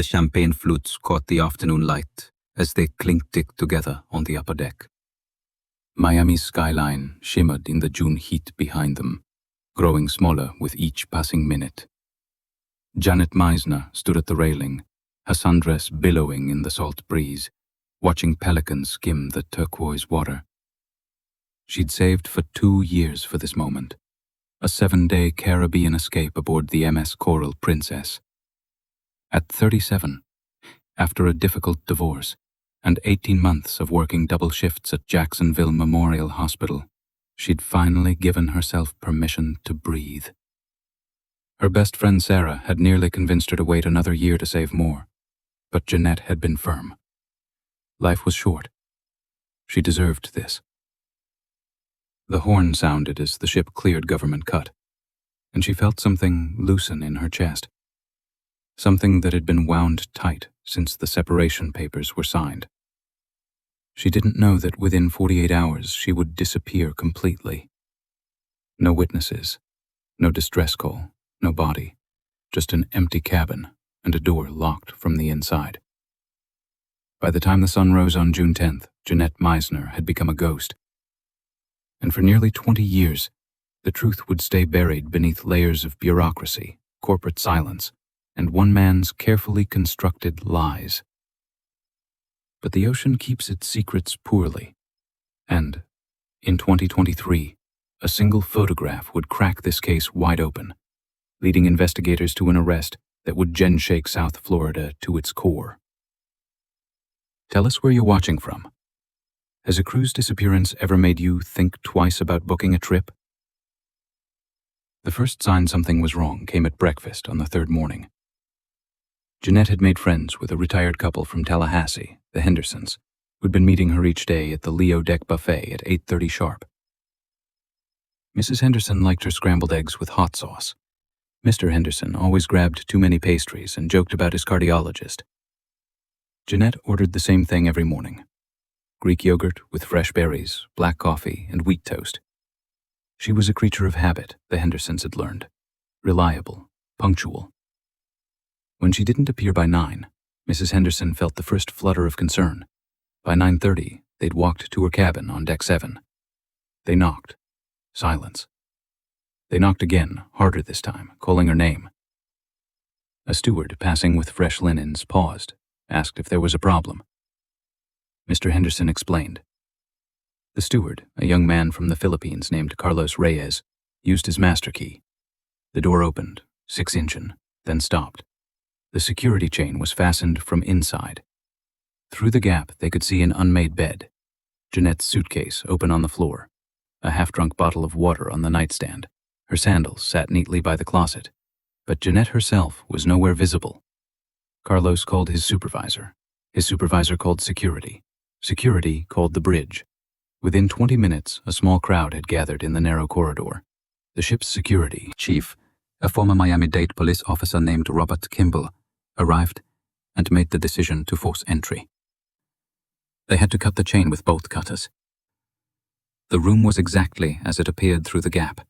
the champagne flutes caught the afternoon light as they clinked together on the upper deck. Miami's skyline shimmered in the June heat behind them, growing smaller with each passing minute. Janet Meisner stood at the railing, her sundress billowing in the salt breeze, watching pelicans skim the turquoise water. She'd saved for 2 years for this moment, a 7-day Caribbean escape aboard the MS Coral Princess. At 37, after a difficult divorce, and 18 months of working double shifts at Jacksonville Memorial Hospital, she'd finally given herself permission to breathe. Her best friend Sarah had nearly convinced her to wait another year to save more, but Jeanette had been firm. Life was short. She deserved this. The horn sounded as the ship cleared Government Cut, and she felt something loosen in her chest. Something that had been wound tight since the separation papers were signed. She didn't know that within 48 hours she would disappear completely. No witnesses, no distress call, no body, just an empty cabin and a door locked from the inside. By the time the sun rose on June 10th, Jeanette Meisner had become a ghost. And for nearly 20 years, the truth would stay buried beneath layers of bureaucracy, corporate silence, and one man's carefully constructed lies. But the ocean keeps its secrets poorly, and, in 2023, a single photograph would crack this case wide open, leading investigators to an arrest that would gen-shake South Florida to its core. Tell us where you're watching from. Has a cruise disappearance ever made you think twice about booking a trip? The first sign something was wrong came at breakfast on the third morning. Jeanette had made friends with a retired couple from Tallahassee, the Hendersons, who'd been meeting her each day at the Leo Deck Buffet at 8:30 sharp. Mrs. Henderson liked her scrambled eggs with hot sauce. Mr. Henderson always grabbed too many pastries and joked about his cardiologist. Jeanette ordered the same thing every morning: Greek yogurt with fresh berries, black coffee, and wheat toast. She was a creature of habit, the Hendersons had learned. Reliable, punctual. When she didn't appear by 9, Mrs. Henderson felt the first flutter of concern. By 9:30, they'd walked to her cabin on deck 7. They knocked. Silence. They knocked again, harder this time, calling her name. A steward passing with fresh linens paused, asked if there was a problem. Mr. Henderson explained. The steward, a young man from the Philippines named Carlos Reyes, used his master key. The door opened, 6-inch, then stopped. The security chain was fastened from inside. Through the gap, they could see an unmade bed, Jeanette's suitcase open on the floor, a half-drunk bottle of water on the nightstand. Her sandals sat neatly by the closet, but Jeanette herself was nowhere visible. Carlos called his supervisor. His supervisor called security. Security called the bridge. Within 20 minutes, a small crowd had gathered in the narrow corridor. The ship's security chief, a former Miami-Dade police officer named Robert Kimball, arrived and made the decision to force entry. They had to cut the chain with bolt cutters. The room was exactly as it appeared through the gap,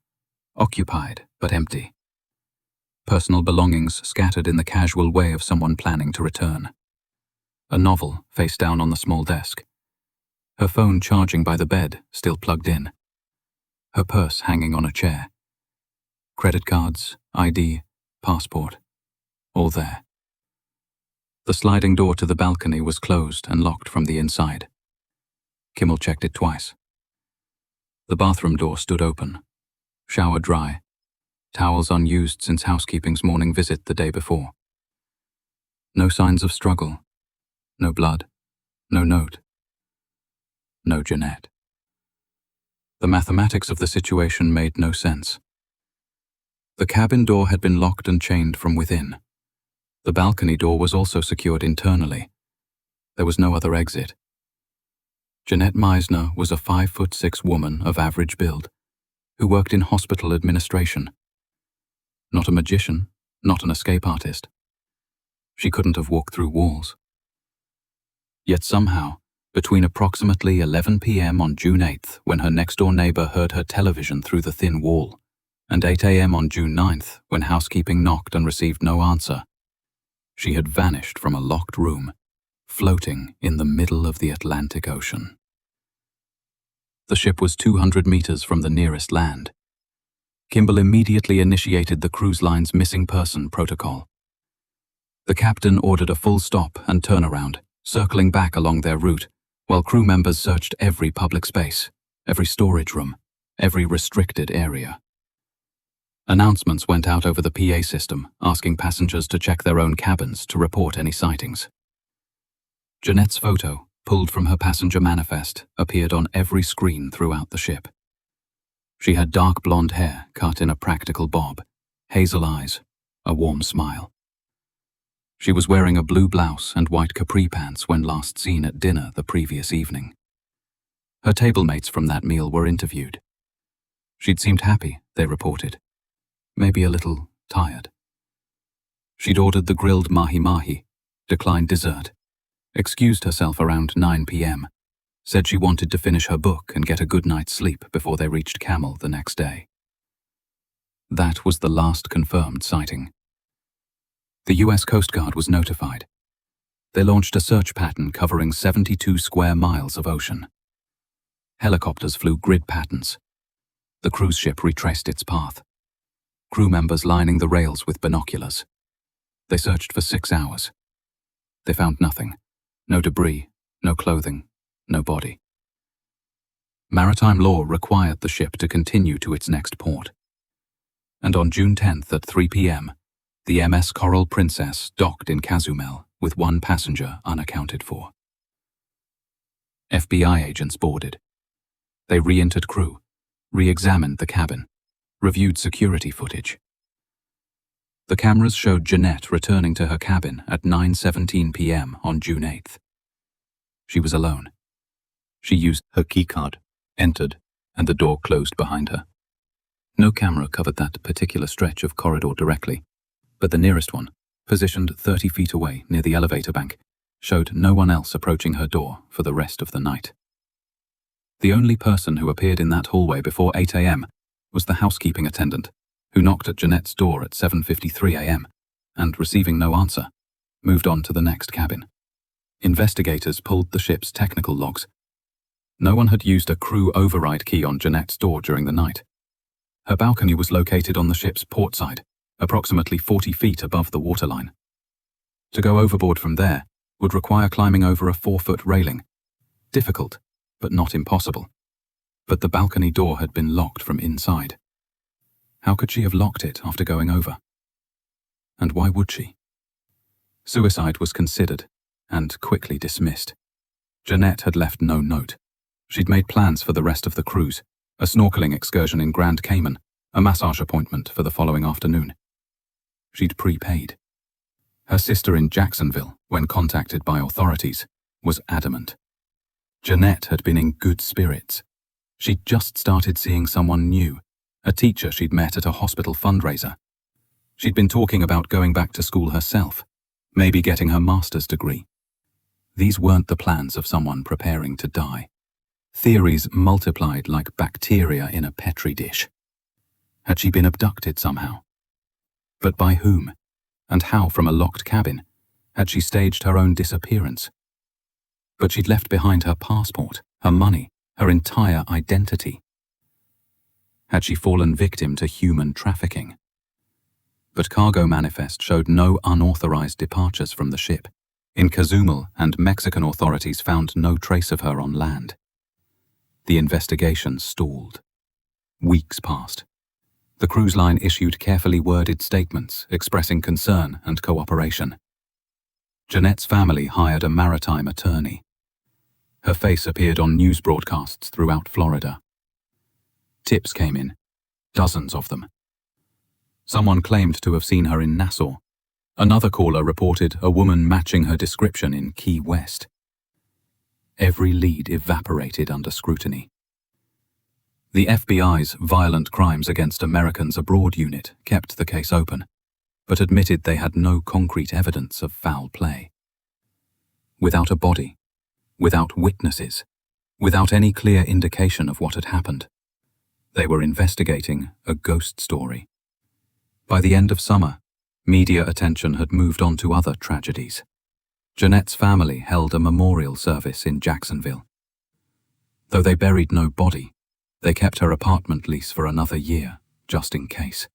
occupied but empty. Personal belongings scattered in the casual way of someone planning to return. A novel face down on the small desk. Her phone charging by the bed, still plugged in. Her purse hanging on a chair. Credit cards, ID, passport, all there. The sliding door to the balcony was closed and locked from the inside. Kimmel checked it twice. The bathroom door stood open, shower dry, towels unused since housekeeping's morning visit the day before. No signs of struggle, no blood, no note, no Jeanette. The mathematics of the situation made no sense. The cabin door had been locked and chained from within. The balcony door was also secured internally. There was no other exit. Jeanette Meisner was a 5'6" woman of average build, who worked in hospital administration. Not a magician, not an escape artist. She couldn't have walked through walls. Yet somehow, between approximately 11 p.m. on June 8th, when her next-door neighbor heard her television through the thin wall, and 8 a.m. on June 9th, when housekeeping knocked and received no answer, She had vanished from a locked room, floating in the middle of the Atlantic Ocean. The ship was 200 meters from the nearest land. Kimball immediately initiated the cruise line's missing person protocol. The captain ordered a full stop and turnaround, circling back along their route, while crew members searched every public space, every storage room, every restricted area. Announcements went out over the PA system, asking passengers to check their own cabins to report any sightings. Jeanette's photo, pulled from her passenger manifest, appeared on every screen throughout the ship. She had dark blonde hair cut in a practical bob, hazel eyes, a warm smile. She was wearing a blue blouse and white capri pants when last seen at dinner the previous evening. Her table mates from that meal were interviewed. She'd seemed happy, they reported. Maybe a little tired. She'd ordered the grilled mahi-mahi, declined dessert, excused herself around 9 p.m., said she wanted to finish her book and get a good night's sleep before they reached Camel the next day. That was the last confirmed sighting. The U.S. Coast Guard was notified. They launched a search pattern covering 72 square miles of ocean. Helicopters flew grid patterns. The cruise ship retraced its path. Crew members lining the rails with binoculars. They searched for 6 hours. They found nothing. No debris, no clothing, no body. Maritime law required the ship to continue to its next port. And on June 10th at 3 p.m., the MS Coral Princess docked in Cozumel with 1 passenger unaccounted for. FBI agents boarded. They re-entered crew, re-examined the cabin, reviewed security footage. The cameras showed Jeanette returning to her cabin at 9:17 p.m. on June 8th. She was alone. She used her keycard, entered, and the door closed behind her. No camera covered that particular stretch of corridor directly, but the nearest one, positioned 30 feet away near the elevator bank, showed no one else approaching her door for the rest of the night. The only person who appeared in that hallway before 8 a.m. was the housekeeping attendant, who knocked at Jeanette's door at 7:53 a.m. and, receiving no answer, moved on to the next cabin. Investigators pulled the ship's technical logs. No one had used a crew override key on Jeanette's door during the night. Her balcony was located on the ship's port side, approximately 40 feet above the waterline. To go overboard from there would require climbing over a 4-foot railing. Difficult, but not impossible. But the balcony door had been locked from inside. How could she have locked it after going over? And why would she? Suicide was considered, and quickly dismissed. Jeanette had left no note. She'd made plans for the rest of the cruise, a snorkeling excursion in Grand Cayman, a massage appointment for the following afternoon. She'd prepaid. Her sister in Jacksonville, when contacted by authorities, was adamant. Jeanette had been in good spirits. She'd just started seeing someone new, a teacher she'd met at a hospital fundraiser. She'd been talking about going back to school herself, maybe getting her master's degree. These weren't the plans of someone preparing to die. Theories multiplied like bacteria in a petri dish. Had she been abducted somehow? But by whom? And how from a locked cabin? Had she staged her own disappearance? But she'd left behind her passport, her money, her entire identity. Had she fallen victim to human trafficking? But cargo manifest showed no unauthorized departures from the ship. In Cozumel, and Mexican authorities found no trace of her on land. The investigation stalled. Weeks passed. The cruise line issued carefully worded statements expressing concern and cooperation. Jeanette's family hired a maritime attorney. Her face appeared on news broadcasts throughout Florida. Tips came in, dozens of them. Someone claimed to have seen her in Nassau. Another caller reported a woman matching her description in Key West. Every lead evaporated under scrutiny. The FBI's Violent Crimes Against Americans Abroad unit kept the case open, but admitted they had no concrete evidence of foul play. Without a body, without witnesses, without any clear indication of what had happened, they were investigating a ghost story. By the end of summer, Media attention had moved on to other tragedies. Jeanette's family held a memorial service in Jacksonville. Though they buried no body, they kept her apartment lease for another year, just in case.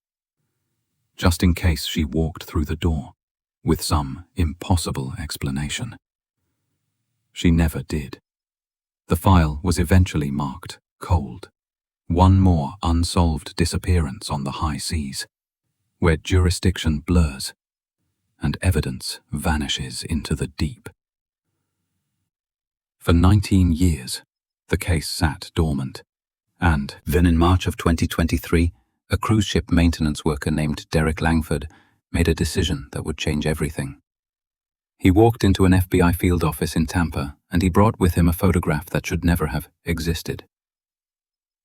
Just in case she walked through the door, with some impossible explanation. She never did. The file was eventually marked cold. One more unsolved disappearance on the high seas, where jurisdiction blurs and evidence vanishes into the deep. For 19 years, the case sat dormant, and then in March of 2023, a cruise ship maintenance worker named Derek Langford made a decision that would change everything. He walked into an FBI field office in Tampa, and he brought with him a photograph that should never have existed.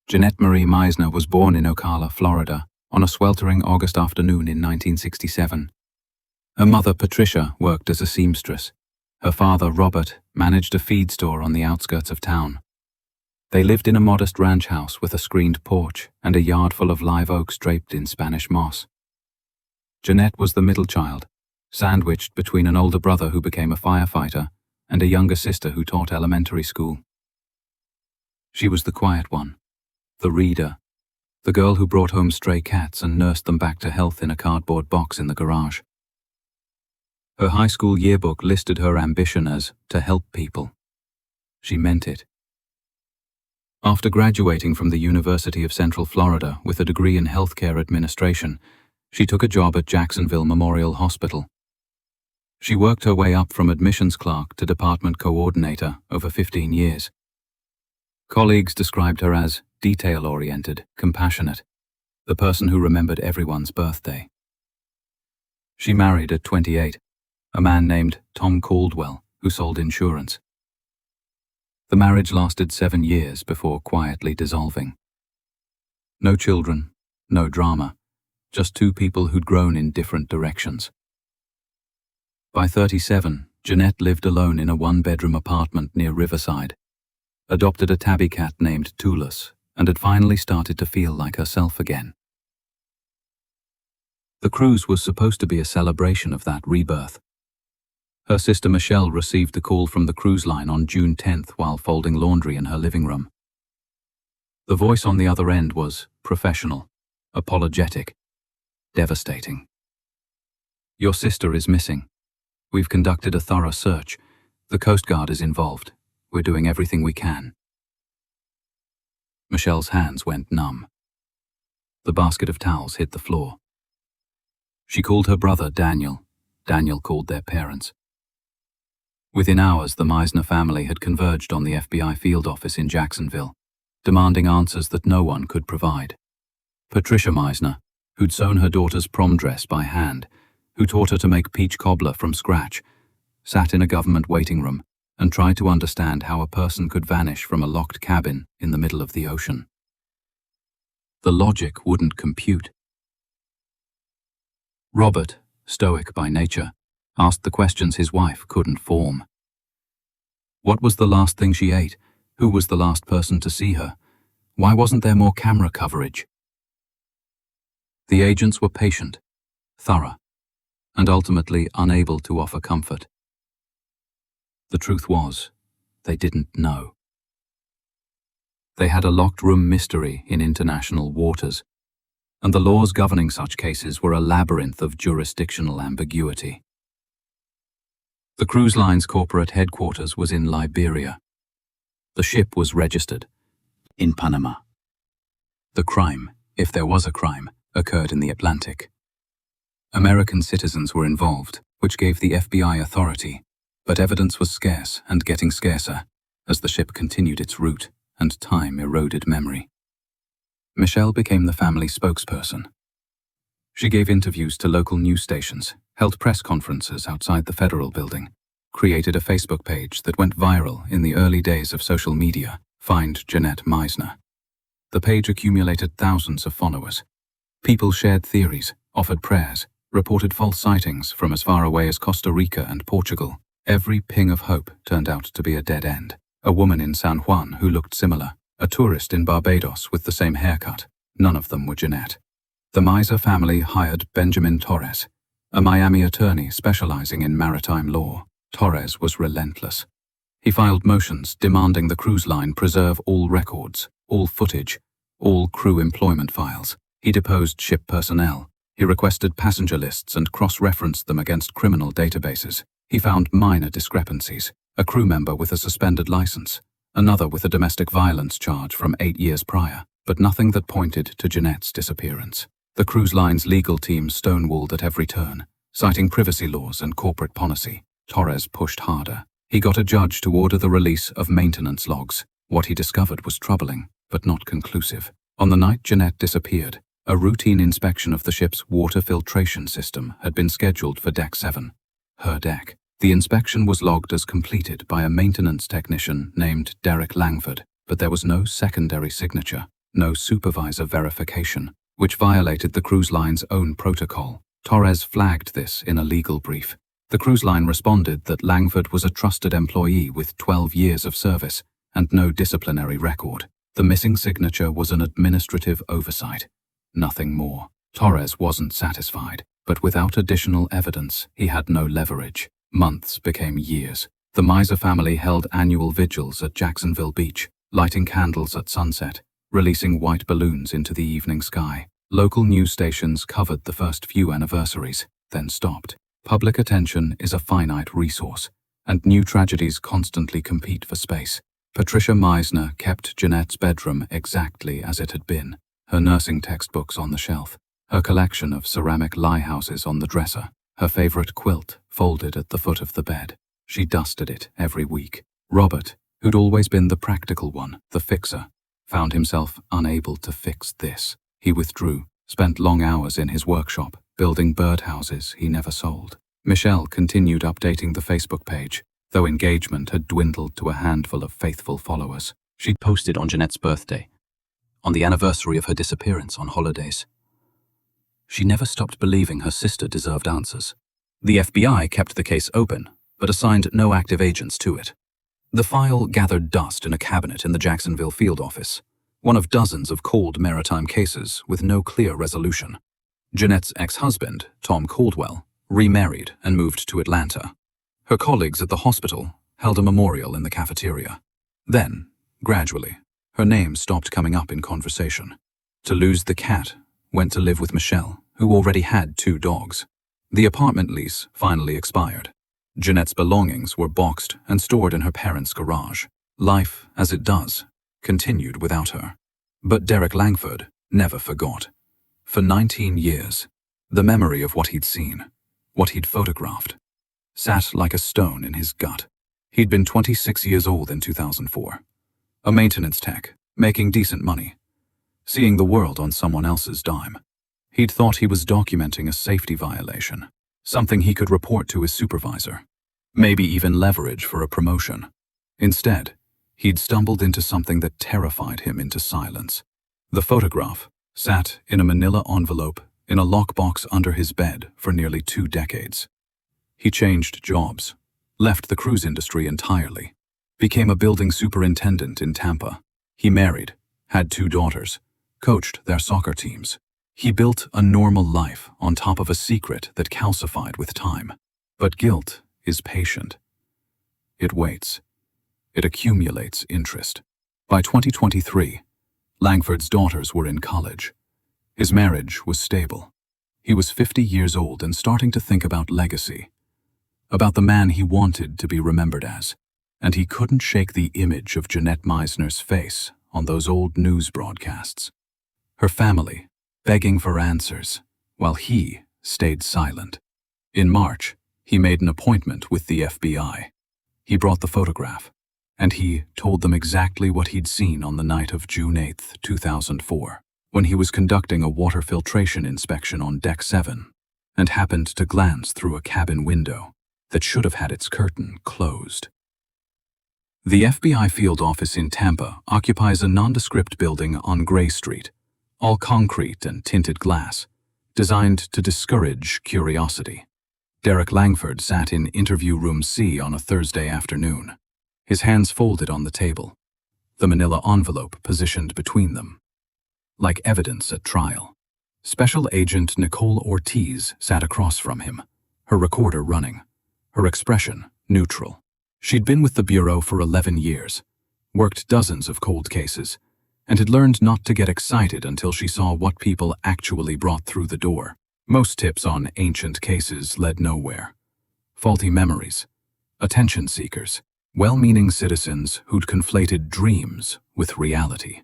Jeanette Marie Meisner was born in Ocala, Florida, on a sweltering August afternoon in 1967. Her mother, Patricia, worked as a seamstress. Her father, Robert, managed a feed store on the outskirts of town. They lived in a modest ranch house with a screened porch and a yard full of live oaks draped in Spanish moss. Jeanette was the middle child, sandwiched between an older brother who became a firefighter and a younger sister who taught elementary school. She was the quiet one, the reader, the girl who brought home stray cats and nursed them back to health in a cardboard box in the garage. Her high school yearbook listed her ambition as to help people. She meant it. After graduating from the University of Central Florida with a degree in healthcare administration, she took a job at Jacksonville Memorial Hospital. She worked her way up from admissions clerk to department coordinator over 15 years. Colleagues described her as detail-oriented, compassionate, the person who remembered everyone's birthday. She married at 28, a man named Tom Caldwell, who sold insurance. The marriage lasted 7 years before quietly dissolving. No children, no drama, just two people who'd grown in different directions. By 37, Jeanette lived alone in a one-bedroom apartment near Riverside, adopted a tabby cat named Tullus, and had finally started to feel like herself again. The cruise was supposed to be a celebration of that rebirth. Her sister Michelle received the call from the cruise line on June 10th while folding laundry in her living room. The voice on the other end was professional, apologetic, devastating. "Your sister is missing. We've conducted a thorough search. The Coast Guard is involved. We're doing everything we can." Michelle's hands went numb. The basket of towels hit the floor. She called her brother Daniel. Daniel called their parents. Within hours, the Meisner family had converged on the FBI field office in Jacksonville, demanding answers that no one could provide. Patricia Meisner, who'd sewn her daughter's prom dress by hand, who taught her to make peach cobbler from scratch, sat in a government waiting room and tried to understand how a person could vanish from a locked cabin in the middle of the ocean. The logic wouldn't compute. Robert, stoic by nature, asked the questions his wife couldn't form. What was the last thing she ate? Who was the last person to see her? Why wasn't there more camera coverage? The agents were patient, thorough, and ultimately unable to offer comfort. The truth was, they didn't know. They had a locked room mystery in international waters, and the laws governing such cases were a labyrinth of jurisdictional ambiguity. The cruise line's corporate headquarters was in Liberia. The ship was registered in Panama. The crime, if there was a crime, occurred in the Atlantic. American citizens were involved, which gave the FBI authority, but evidence was scarce and getting scarcer as the ship continued its route and time eroded memory. Michelle became the family spokesperson. She gave interviews to local news stations, held press conferences outside the federal building, created a Facebook page that went viral in the early days of social media, Find Jeanette Meisner. The page accumulated thousands of followers. People shared theories, offered prayers, reported false sightings from as far away as Costa Rica and Portugal. Every ping of hope turned out to be a dead end. A woman in San Juan who looked similar, a tourist in Barbados with the same haircut. None of them were Jeanette. The Meisner family hired Benjamin Torres, A Miami attorney specializing in maritime law, Torres was relentless. He filed motions demanding the cruise line preserve all records, all footage, all crew employment files. He deposed ship personnel. He requested passenger lists and cross-referenced them against criminal databases. He found minor discrepancies: a crew member with a suspended license, another with a domestic violence charge from 8 years prior, but nothing that pointed to Jeanette's disappearance. The cruise line's legal team stonewalled at every turn, citing privacy laws and corporate policy. Torres pushed harder. He got a judge to order the release of maintenance logs. What he discovered was troubling, but not conclusive. On the night Jeanette disappeared, a routine inspection of the ship's water filtration system had been scheduled for Deck 7, her deck. The inspection was logged as completed by a maintenance technician named Derek Langford, but there was no secondary signature, no supervisor verification, which violated the cruise line's own protocol. Torres flagged this in a legal brief. The cruise line responded that Langford was a trusted employee with 12 years of service and no disciplinary record. The missing signature was an administrative oversight. Nothing more. Torres wasn't satisfied, but without additional evidence, he had no leverage. Months became years. The Miser family held annual vigils at Jacksonville Beach, lighting candles at sunset, releasing white balloons into the evening sky. Local news stations covered the first few anniversaries, then stopped. Public attention is a finite resource, and new tragedies constantly compete for space. Patricia Meisner kept Jeanette's bedroom exactly as it had been, her nursing textbooks on the shelf, her collection of ceramic lighthouses on the dresser, her favorite quilt folded at the foot of the bed. She dusted it every week. Robert, who'd always been the practical one, the fixer, found himself unable to fix this. He withdrew, spent long hours in his workshop, building birdhouses he never sold. Michelle continued updating the Facebook page, though engagement had dwindled to a handful of faithful followers. She'd posted on Jeanette's birthday, on the anniversary of her disappearance on holidays. She never stopped believing her sister deserved answers. The FBI kept the case open, but assigned no active agents to it. The file gathered dust in a cabinet in the Jacksonville field office, one of dozens of cold maritime cases with no clear resolution. Jeanette's ex-husband, Tom Caldwell, remarried and moved to Atlanta. Her colleagues at the hospital held a memorial in the cafeteria. Then, gradually, her name stopped coming up in conversation. Toulouse the cat went to live with Michelle, who already had 2 dogs. The apartment lease finally expired. Jeanette's belongings were boxed and stored in her parents' garage. Life, as it does, continued without her. But Derek Langford never forgot. For 19 years, the memory of what he'd seen, what he'd photographed, sat like a stone in his gut. He'd been 26 years old in 2004, a maintenance tech, making decent money, seeing the world on someone else's dime. He'd thought he was documenting a safety violation, something he could report to his supervisor, maybe even leverage for a promotion. Instead, he'd stumbled into something that terrified him into silence. The photograph sat in a manila envelope in a lockbox under his bed for nearly 2 decades. He changed jobs, left the cruise industry entirely, became a building superintendent in Tampa. He married, had 2 daughters, coached their soccer teams. He built a normal life on top of a secret that calcified with time. But guilt is patient. It waits. It accumulates interest. By 2023, Langford's daughters were in college. His marriage was stable. He was 50 years old and starting to think about legacy, about the man he wanted to be remembered as. And he couldn't shake the image of Jeanette Meisner's face on those old news broadcasts. Her family begging for answers, while he stayed silent. In March, he made an appointment with the FBI. He brought the photograph, and he told them exactly what he'd seen on the night of June 8, 2004, when he was conducting a water filtration inspection on Deck 7 and happened to glance through a cabin window that should have had its curtain closed. The FBI field office in Tampa occupies a nondescript building on Gray Street, all concrete and tinted glass, designed to discourage curiosity. Derek Langford sat in interview room C on a Thursday afternoon, his hands folded on the table, the manila envelope positioned between them. Like evidence at trial, Special Agent Nicole Ortiz sat across from him, her recorder running, her expression neutral. She'd been with the Bureau for 11 years, worked dozens of cold cases, and had learned not to get excited until she saw what people actually brought through the door. Most tips on ancient cases led nowhere. Faulty memories, attention seekers, well-meaning citizens who'd conflated dreams with reality.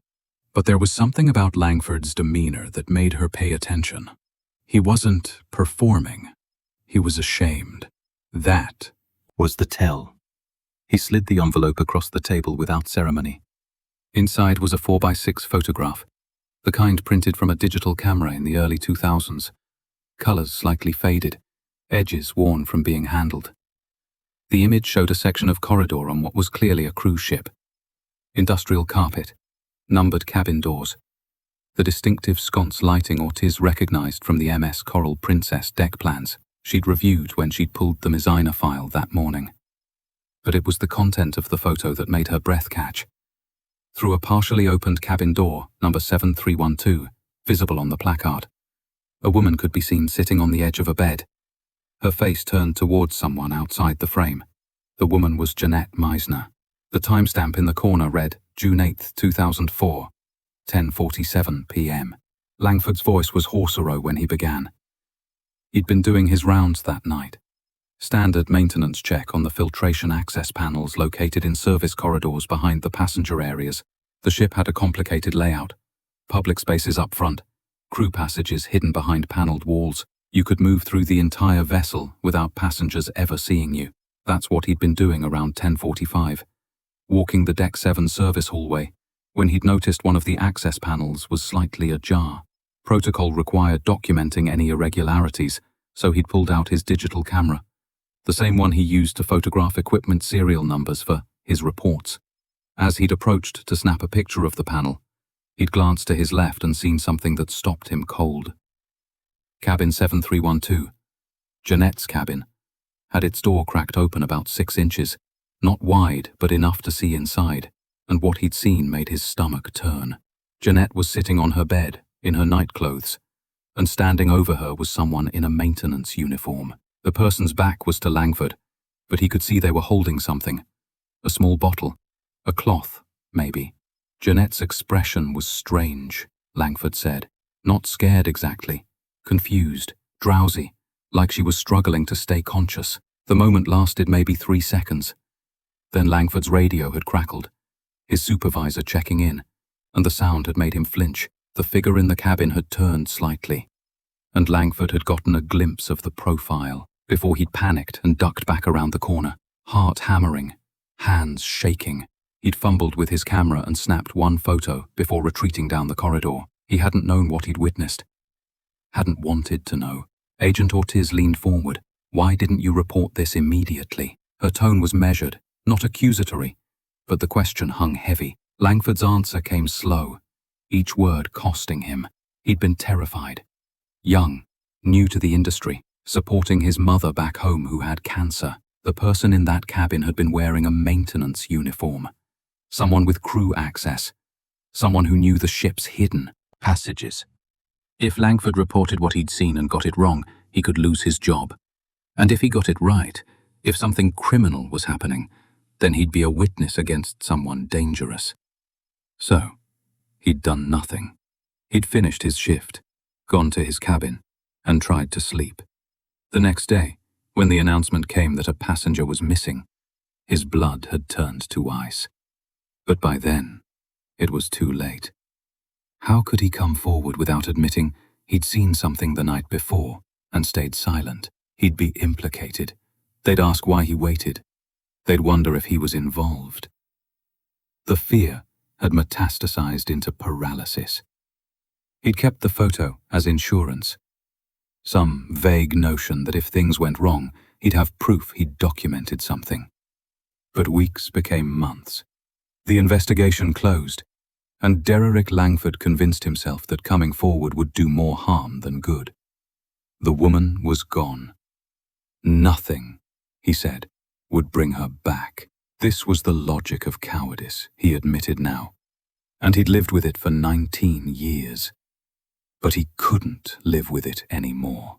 But there was something about Langford's demeanor that made her pay attention. He wasn't performing. He was ashamed. That was the tell. He slid the envelope across the table without ceremony. Inside was a 4x6 photograph, the kind printed from a digital camera in the early 2000s. Colors slightly faded, edges worn from being handled. The image showed a section of corridor on what was clearly a cruise ship. Industrial carpet, numbered cabin doors. The distinctive sconce lighting Ortiz recognized from the MS Coral Princess deck plans she'd reviewed when she'd pulled the Mizina file that morning. But it was the content of the photo that made her breath catch. Through a partially opened cabin door, number 7312, visible on the placard, a woman could be seen sitting on the edge of a bed, her face turned towards someone outside the frame. The woman was Jeanette Meisner. The timestamp in the corner read June 8, 2004, 10:47 p.m. Langford's voice was hoarser when he began. He'd been doing his rounds that night. Standard maintenance check on the filtration access panels located in service corridors behind the passenger areas. The ship had a complicated layout. Public spaces up front, crew passages hidden behind paneled walls. You could move through the entire vessel without passengers ever seeing you. That's what he'd been doing around 10:45. Walking the Deck 7 service hallway, when he'd noticed one of the access panels was slightly ajar. Protocol required documenting any irregularities, so he'd pulled out his digital camera, the same one he used to photograph equipment serial numbers for his reports. As he'd approached to snap a picture of the panel, he'd glanced to his left and seen something that stopped him cold. Cabin 7312, Jeanette's cabin, had its door cracked open about 6 inches, not wide but enough to see inside, and what he'd seen made his stomach turn. Jeanette was sitting on her bed, in her nightclothes, and standing over her was someone in a maintenance uniform. The person's back was to Langford, but he could see they were holding something. A small bottle, a cloth, maybe. Jeanette's expression was strange, Langford said. Not scared exactly. Confused, drowsy, like she was struggling to stay conscious. The moment lasted maybe 3 seconds. Then Langford's radio had crackled, his supervisor checking in, and the sound had made him flinch. The figure in the cabin had turned slightly, and Langford had gotten a glimpse of the profile before he'd panicked and ducked back around the corner, heart hammering, hands shaking. He'd fumbled with his camera and snapped one photo before retreating down the corridor. He hadn't known what he'd witnessed. Hadn't wanted to know. Agent Ortiz leaned forward. Why didn't you report this immediately? Her tone was measured, not accusatory, but the question hung heavy. Langford's answer came slow, each word costing him. He'd been terrified. Young, new to the industry, supporting his mother back home who had cancer. The person in that cabin had been wearing a maintenance uniform. Someone with crew access. Someone who knew the ship's hidden passages. If Langford reported what he'd seen and got it wrong, he could lose his job. And if he got it right, if something criminal was happening, then he'd be a witness against someone dangerous. So, he'd done nothing. He'd finished his shift, gone to his cabin, and tried to sleep. The next day, when the announcement came that a passenger was missing, his blood had turned to ice. But by then, it was too late. How could he come forward without admitting he'd seen something the night before and stayed silent? He'd be implicated. They'd ask why he waited. They'd wonder if he was involved. The fear had metastasized into paralysis. He'd kept the photo as insurance. Some vague notion that if things went wrong, he'd have proof he'd documented something. But weeks became months. The investigation closed, and Derrick Langford convinced himself that coming forward would do more harm than good. The woman was gone. Nothing, he said, would bring her back. This was the logic of cowardice, he admitted now, and he'd lived with it for 19 years. but he couldn't live with it anymore.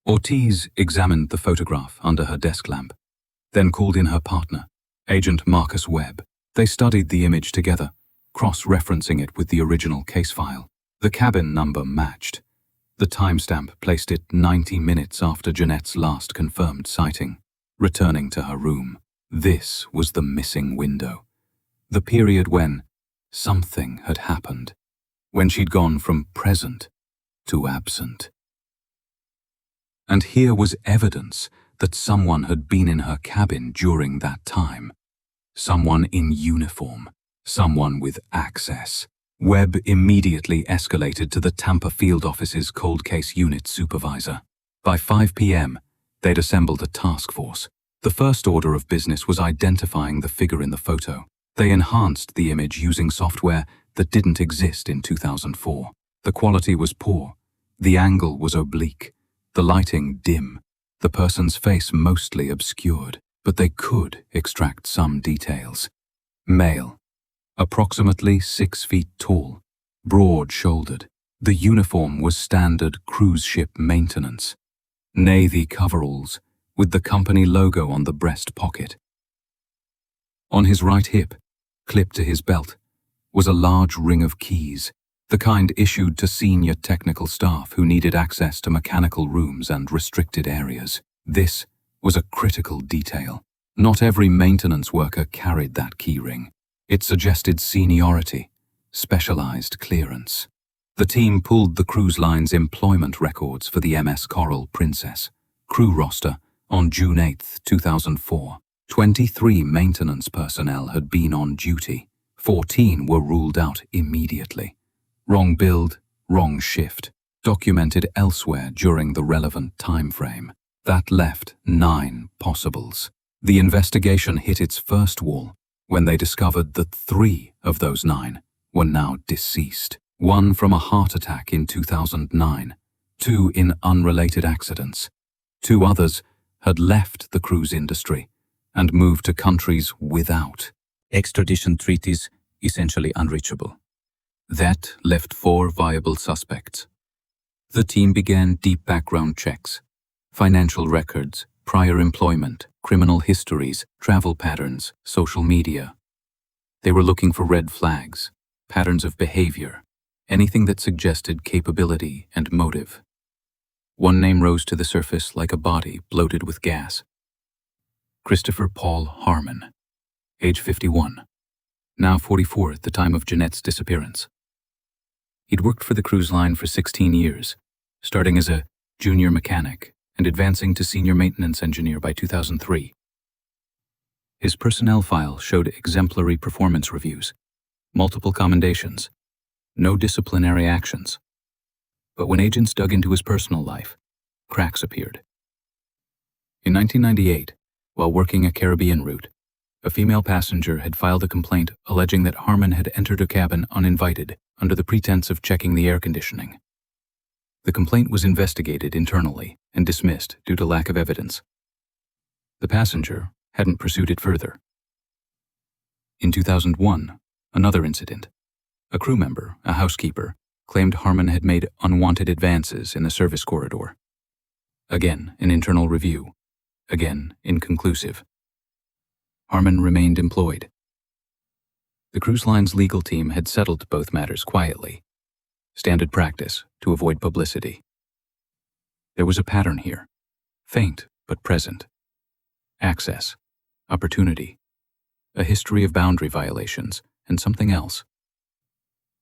Ortiz examined the photograph under her desk lamp, then called in her partner, Agent Marcus Webb. They studied the image together, cross-referencing it with the original case file. The cabin number matched. The timestamp placed it 90 minutes after Jeanette's last confirmed sighting, returning to her room. This was the missing window, the period when something had happened, when she'd gone from present to absent. And here was evidence that someone had been in her cabin during that time. Someone in uniform, someone with access. Webb immediately escalated to the Tampa field office's cold case unit supervisor. By 5 p.m., they'd assembled a task force. The first order of business was identifying the figure in the photo. They enhanced the image using software that didn't exist in 2004. The quality was poor. The angle was oblique. The lighting dim. The person's face mostly obscured, but they could extract some details. Male. Approximately 6 feet tall, broad-shouldered. The uniform was standard cruise ship maintenance. Navy coveralls, with the company logo on the breast pocket. On his right hip, clipped to his belt, was a large ring of keys, the kind issued to senior technical staff who needed access to mechanical rooms and restricted areas. This was a critical detail. Not every maintenance worker carried that keyring. It suggested seniority, specialized clearance. The team pulled the cruise line's employment records for the MS Coral Princess crew roster on June 8, 2004. 23 maintenance personnel had been on duty. 14 were ruled out immediately. Wrong build, wrong shift, documented elsewhere during the relevant time frame. That left 9 possibles. The investigation hit its first wall when they discovered that 3 of those 9 were now deceased. 1 from a heart attack in 2009, 2 in unrelated accidents. 2 others had left the cruise industry and moved to countries without extradition treaties, essentially unreachable. That left 4 viable suspects. The team began deep background checks, financial records, prior employment, criminal histories, travel patterns, social media. They were looking for red flags, patterns of behavior, anything that suggested capability and motive. One name rose to the surface like a body bloated with gas. Christopher Paul Harmon, age 51, now 44 at the time of Jeanette's disappearance. He'd worked for the cruise line for 16 years, starting as a junior mechanic and advancing to senior maintenance engineer by 2003. His personnel file showed exemplary performance reviews, multiple commendations, no disciplinary actions. But when agents dug into his personal life, cracks appeared. In 1998, while working a Caribbean route, a female passenger had filed a complaint alleging that Harmon had entered a cabin uninvited under the pretense of checking the air conditioning. The complaint was investigated internally and dismissed due to lack of evidence. The passenger hadn't pursued it further. In 2001, another incident. A crew member, a housekeeper, claimed Harmon had made unwanted advances in the service corridor. Again, an internal review. Again, inconclusive. Harmon remained employed. The cruise line's legal team had settled both matters quietly. Standard practice to avoid publicity. There was a pattern here, faint but present. Access, opportunity, a history of boundary violations, and something else.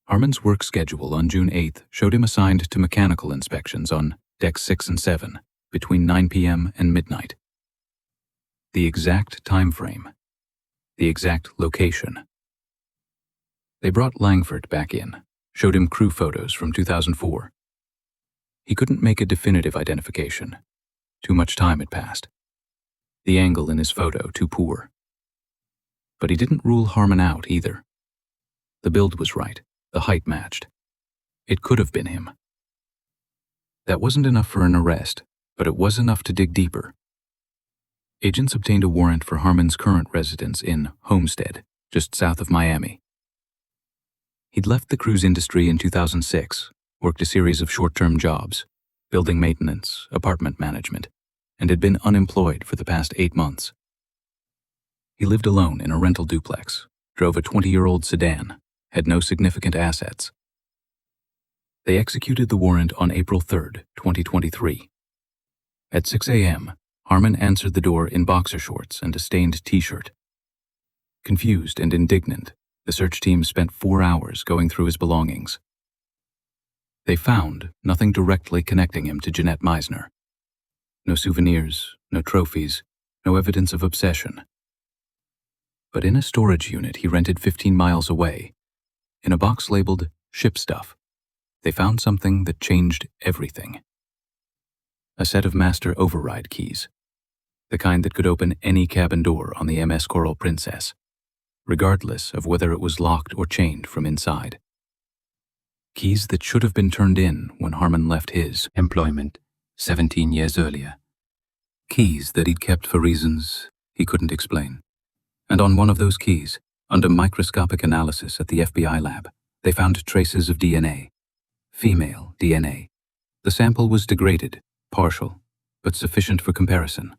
Harmon's work schedule on June 8th showed him assigned to mechanical inspections on decks 6 and 7 between 9 p.m. and midnight. The exact time frame, the exact location. They brought Langford back in, showed him crew photos from 2004. He couldn't make a definitive identification. Too much time had passed. The angle in his photo too poor. But he didn't rule Harmon out either. The build was right, the height matched. It could have been him. That wasn't enough for an arrest, but it was enough to dig deeper. Agents obtained a warrant for Harmon's current residence in Homestead, just south of Miami. He'd left the cruise industry in 2006, worked a series of short-term jobs, building maintenance, apartment management, and had been unemployed for the past 8 months. He lived alone in a rental duplex, drove a 20-year-old sedan, had no significant assets. They executed the warrant on April 3, 2023. At 6 a.m., Harmon answered the door in boxer shorts and a stained t-shirt. Confused and indignant, the search team spent 4 hours going through his belongings. They found nothing directly connecting him to Jeanette Meisner. No souvenirs, no trophies, no evidence of obsession. But in a storage unit he rented 15 miles away, in a box labeled ship stuff, they found something that changed everything. A set of master override keys, the kind that could open any cabin door on the MS Coral Princess, regardless of whether it was locked or chained from inside. Keys that should have been turned in when Harmon left his employment 17 years earlier. Keys that he'd kept for reasons he couldn't explain. And on one of those keys, under microscopic analysis at the FBI lab, they found traces of DNA. Female DNA. The sample was degraded, partial, but sufficient for comparison.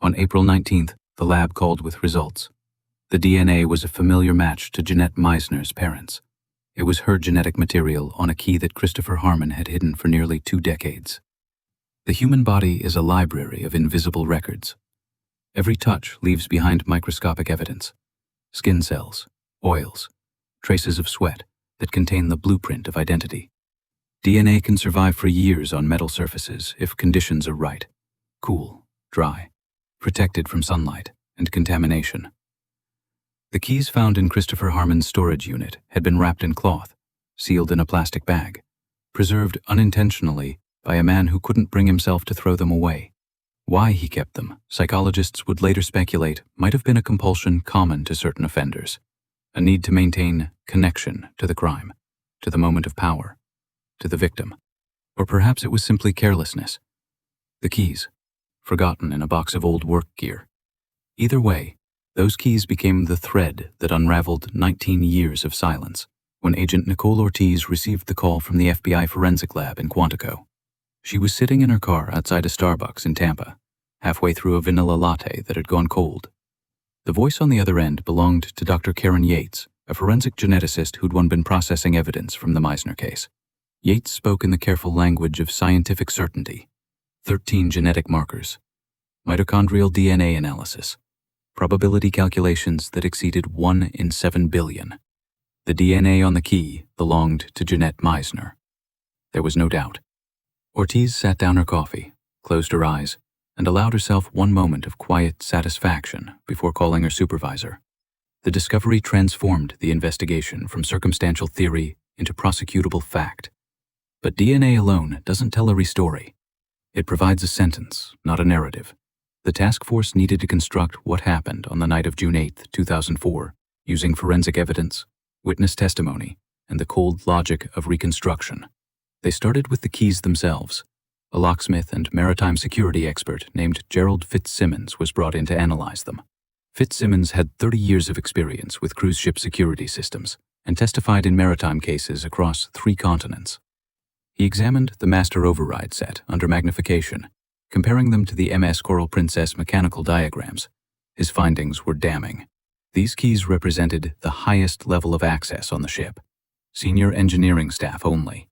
On April 19th, the lab called with results. The DNA was a familiar match to Jeanette Meisner's parents. It was her genetic material on a key that Christopher Harmon had hidden for nearly 2 decades. The human body is a library of invisible records. Every touch leaves behind microscopic evidence. Skin cells, oils, traces of sweat that contain the blueprint of identity. DNA can survive for years on metal surfaces if conditions are right. Cool, dry, protected from sunlight and contamination. The keys found in Christopher Harmon's storage unit had been wrapped in cloth, sealed in a plastic bag, preserved unintentionally by a man who couldn't bring himself to throw them away. Why he kept them, psychologists would later speculate, might have been a compulsion common to certain offenders, a need to maintain connection to the crime, to the moment of power, to the victim. Or perhaps it was simply carelessness. The keys, forgotten in a box of old work gear. Either way, those keys became the thread that unraveled 19 years of silence when Agent Nicole Ortiz received the call from the FBI forensic lab in Quantico. She was sitting in her car outside a Starbucks in Tampa, halfway through a vanilla latte that had gone cold. The voice on the other end belonged to Dr. Karen Yates, a forensic geneticist who'd once been processing evidence from the Meisner case. Yates spoke in the careful language of scientific certainty. 13 genetic markers, mitochondrial DNA analysis, probability calculations that exceeded 1 in 7 billion. The DNA on the key belonged to Jeanette Meisner. There was no doubt. Ortiz sat down her coffee, closed her eyes, and allowed herself one moment of quiet satisfaction before calling her supervisor. The discovery transformed the investigation from circumstantial theory into prosecutable fact. But DNA alone doesn't tell every story. It provides a sentence, not a narrative. The task force needed to construct what happened on the night of June 8, 2004, using forensic evidence, witness testimony, and the cold logic of reconstruction. They started with the keys themselves. A locksmith and maritime security expert named Gerald Fitzsimmons was brought in to analyze them. Fitzsimmons had 30 years of experience with cruise ship security systems and testified in maritime cases across 3 continents. He examined the master override set under magnification, comparing them to the MS Coral Princess mechanical diagrams. His findings were damning. These keys represented the highest level of access on the ship, senior engineering staff only.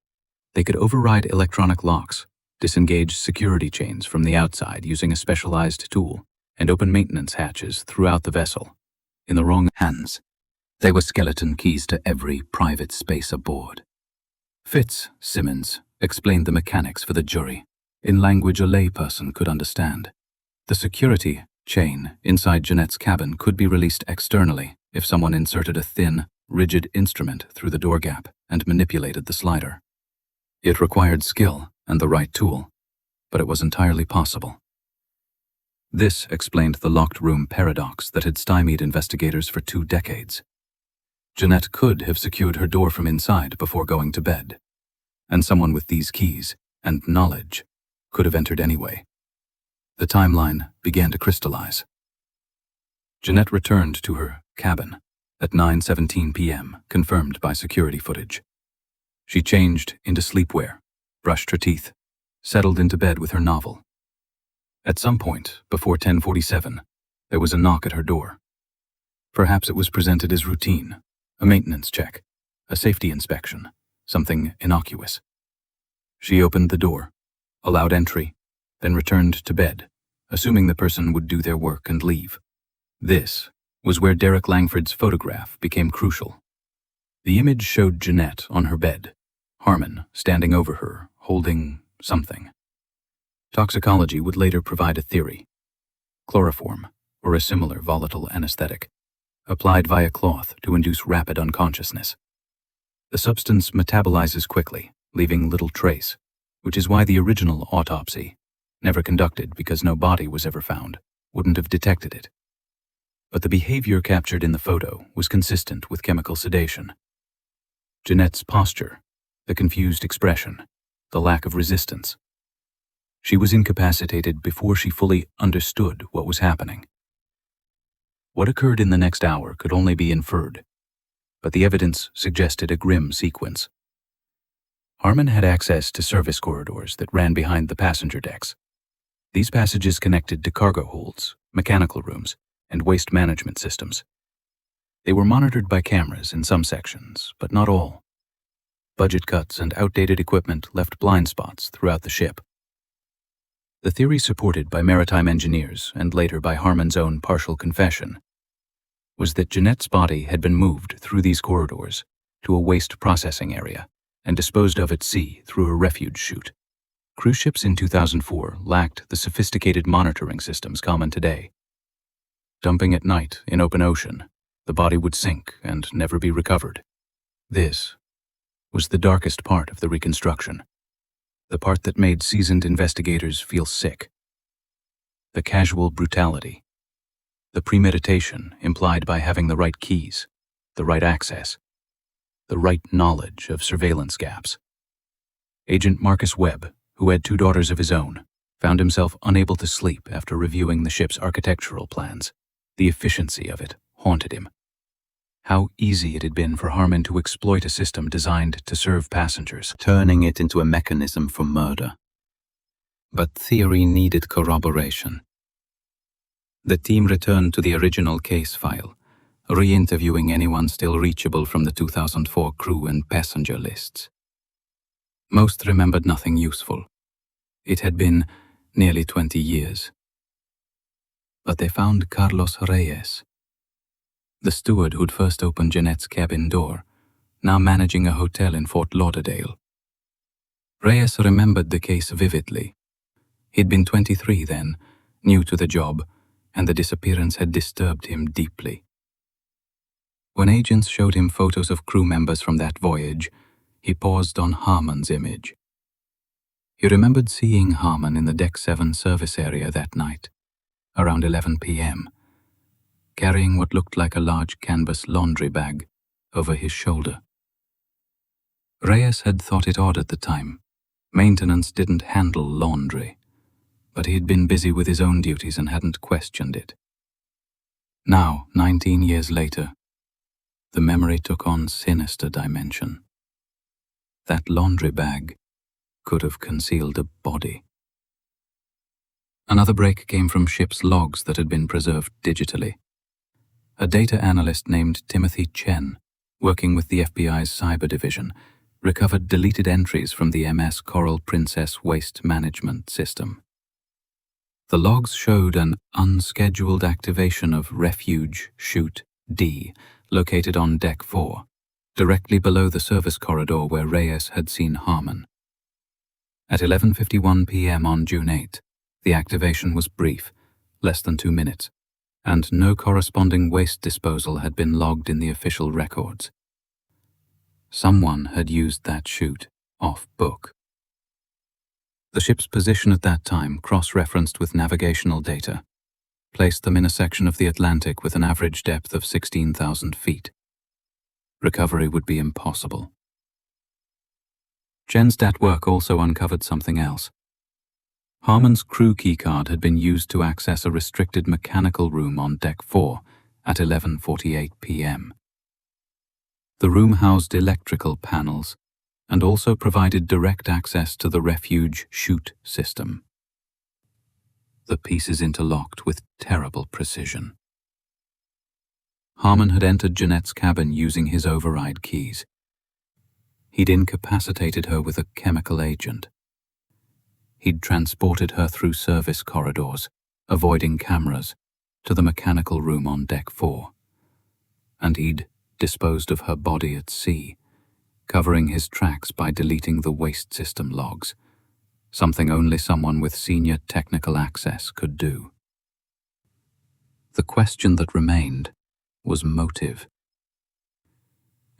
They could override electronic locks, disengage security chains from the outside using a specialized tool, and open maintenance hatches throughout the vessel. In the wrong hands, they were skeleton keys to every private space aboard. Fitzsimmons explained the mechanics for the jury, in language a layperson could understand. The security chain inside Jeanette's cabin could be released externally if someone inserted a thin, rigid instrument through the door gap and manipulated the slider. It required skill and the right tool, but it was entirely possible. This explained the locked room paradox that had stymied investigators for 2 decades. Jeanette could have secured her door from inside before going to bed, and someone with these keys and knowledge could have entered anyway. The timeline began to crystallize. Jeanette returned to her cabin at 9:17 p.m., confirmed by security footage. She changed into sleepwear, brushed her teeth, settled into bed with her novel. At some point, before 10:47, there was a knock at her door. Perhaps it was presented as routine, a maintenance check, a safety inspection, something innocuous. She opened the door, allowed entry, then returned to bed, assuming the person would do their work and leave. This was where Derek Langford's photograph became crucial. The image showed Jeanette on her bed, Harmon standing over her, holding something. Toxicology would later provide a theory: chloroform, or a similar volatile anesthetic, applied via cloth to induce rapid unconsciousness. The substance metabolizes quickly, leaving little trace, which is why the original autopsy, never conducted because no body was ever found, wouldn't have detected it. But the behavior captured in the photo was consistent with chemical sedation. Jeanette's posture, the confused expression, the lack of resistance. She was incapacitated before she fully understood what was happening. What occurred in the next hour could only be inferred, but the evidence suggested a grim sequence. Harmon had access to service corridors that ran behind the passenger decks. These passages connected to cargo holds, mechanical rooms, and waste management systems. They were monitored by cameras in some sections, but not all. Budget cuts and outdated equipment left blind spots throughout the ship. The theory supported by maritime engineers and later by Harmon's own partial confession was that Jeanette's body had been moved through these corridors to a waste processing area and disposed of at sea through a refuge chute. Cruise ships in 2004 lacked the sophisticated monitoring systems common today. Dumping at night in open ocean, the body would sink and never be recovered. This was the darkest part of the reconstruction, the part that made seasoned investigators feel sick. The casual brutality, the premeditation implied by having the right keys, the right access, the right knowledge of surveillance gaps. Agent Marcus Webb, who had 2 daughters of his own, found himself unable to sleep after reviewing the ship's architectural plans. The efficiency of it haunted him. How easy it had been for Harmon to exploit a system designed to serve passengers, turning it into a mechanism for murder. But theory needed corroboration. The team returned to the original case file, re-interviewing anyone still reachable from the 2004 crew and passenger lists. Most remembered nothing useful. It had been nearly 20 years. But they found Carlos Reyes, the steward who'd first opened Jeanette's cabin door, now managing a hotel in Fort Lauderdale. Reyes remembered the case vividly. He'd been 23 then, new to the job, and the disappearance had disturbed him deeply. When agents showed him photos of crew members from that voyage, he paused on Harmon's image. He remembered seeing Harmon in the Deck 7 service area that night, around 11 p.m., carrying what looked like a large canvas laundry bag over his shoulder. Reyes had thought it odd at the time. Maintenance didn't handle laundry, but he had been busy with his own duties and hadn't questioned it. Now, 19 years later, the memory took on sinister dimension. That laundry bag could have concealed a body. Another break came from ship's logs that had been preserved digitally. A data analyst named Timothy Chen, working with the FBI's cyber division, recovered deleted entries from the MS Coral Princess waste management system. The logs showed an unscheduled activation of Refuge Chute D, located on Deck 4, directly below the service corridor where Reyes had seen Harmon. At 11:51 p.m. on June 8, the activation was brief, less than 2 minutes, and no corresponding waste disposal had been logged in the official records. Someone had used that chute off-book. The ship's position at that time, cross-referenced with navigational data, placed them in a section of the Atlantic with an average depth of 16,000 feet. Recovery would be impossible. Chen's stat work also uncovered something else. Harmon's crew keycard had been used to access a restricted mechanical room on Deck 4 at 11:48 p.m. The room housed electrical panels, and also provided direct access to the refuge chute system. The pieces interlocked with terrible precision. Harmon had entered Jeanette's cabin using his override keys. He'd incapacitated her with a chemical agent. He'd transported her through service corridors, avoiding cameras, to the mechanical room on Deck 4. And he'd disposed of her body at sea, covering his tracks by deleting the waste system logs, something only someone with senior technical access could do. The question that remained was motive.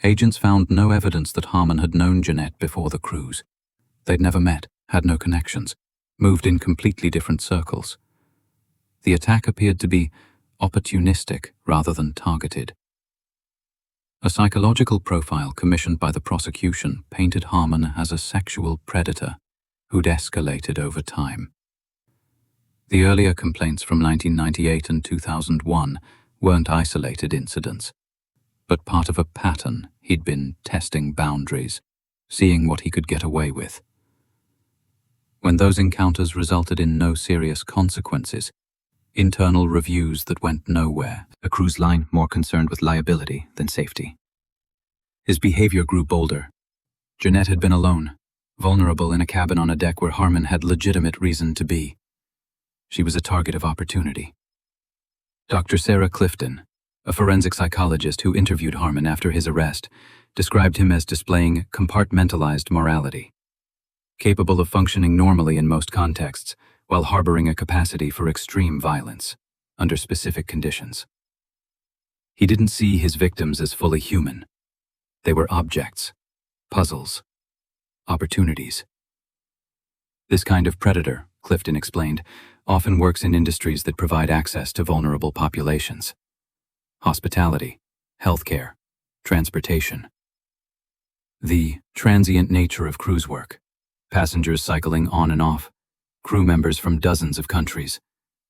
Agents found no evidence that Harmon had known Jeanette before the cruise. They'd never met, had no connections, moved in completely different circles. The attack appeared to be opportunistic rather than targeted. A psychological profile commissioned by the prosecution painted Harmon as a sexual predator who'd escalated over time. The earlier complaints from 1998 and 2001 weren't isolated incidents, but part of a pattern. He'd been testing boundaries, seeing what he could get away with. When those encounters resulted in no serious consequences, internal reviews that went nowhere, a cruise line more concerned with liability than safety. His behavior grew bolder. Jeanette had been alone, vulnerable in a cabin on a deck where Harmon had legitimate reason to be. She was a target of opportunity. Dr. Sarah Clifton, a forensic psychologist who interviewed Harmon after his arrest, described him as displaying compartmentalized morality, capable of functioning normally in most contexts, while harboring a capacity for extreme violence, under specific conditions. He didn't see his victims as fully human. They were objects, puzzles, opportunities. This kind of predator, Clifton explained, often works in industries that provide access to vulnerable populations. Hospitality, healthcare, transportation. The transient nature of cruise work, passengers cycling on and off, crew members from dozens of countries,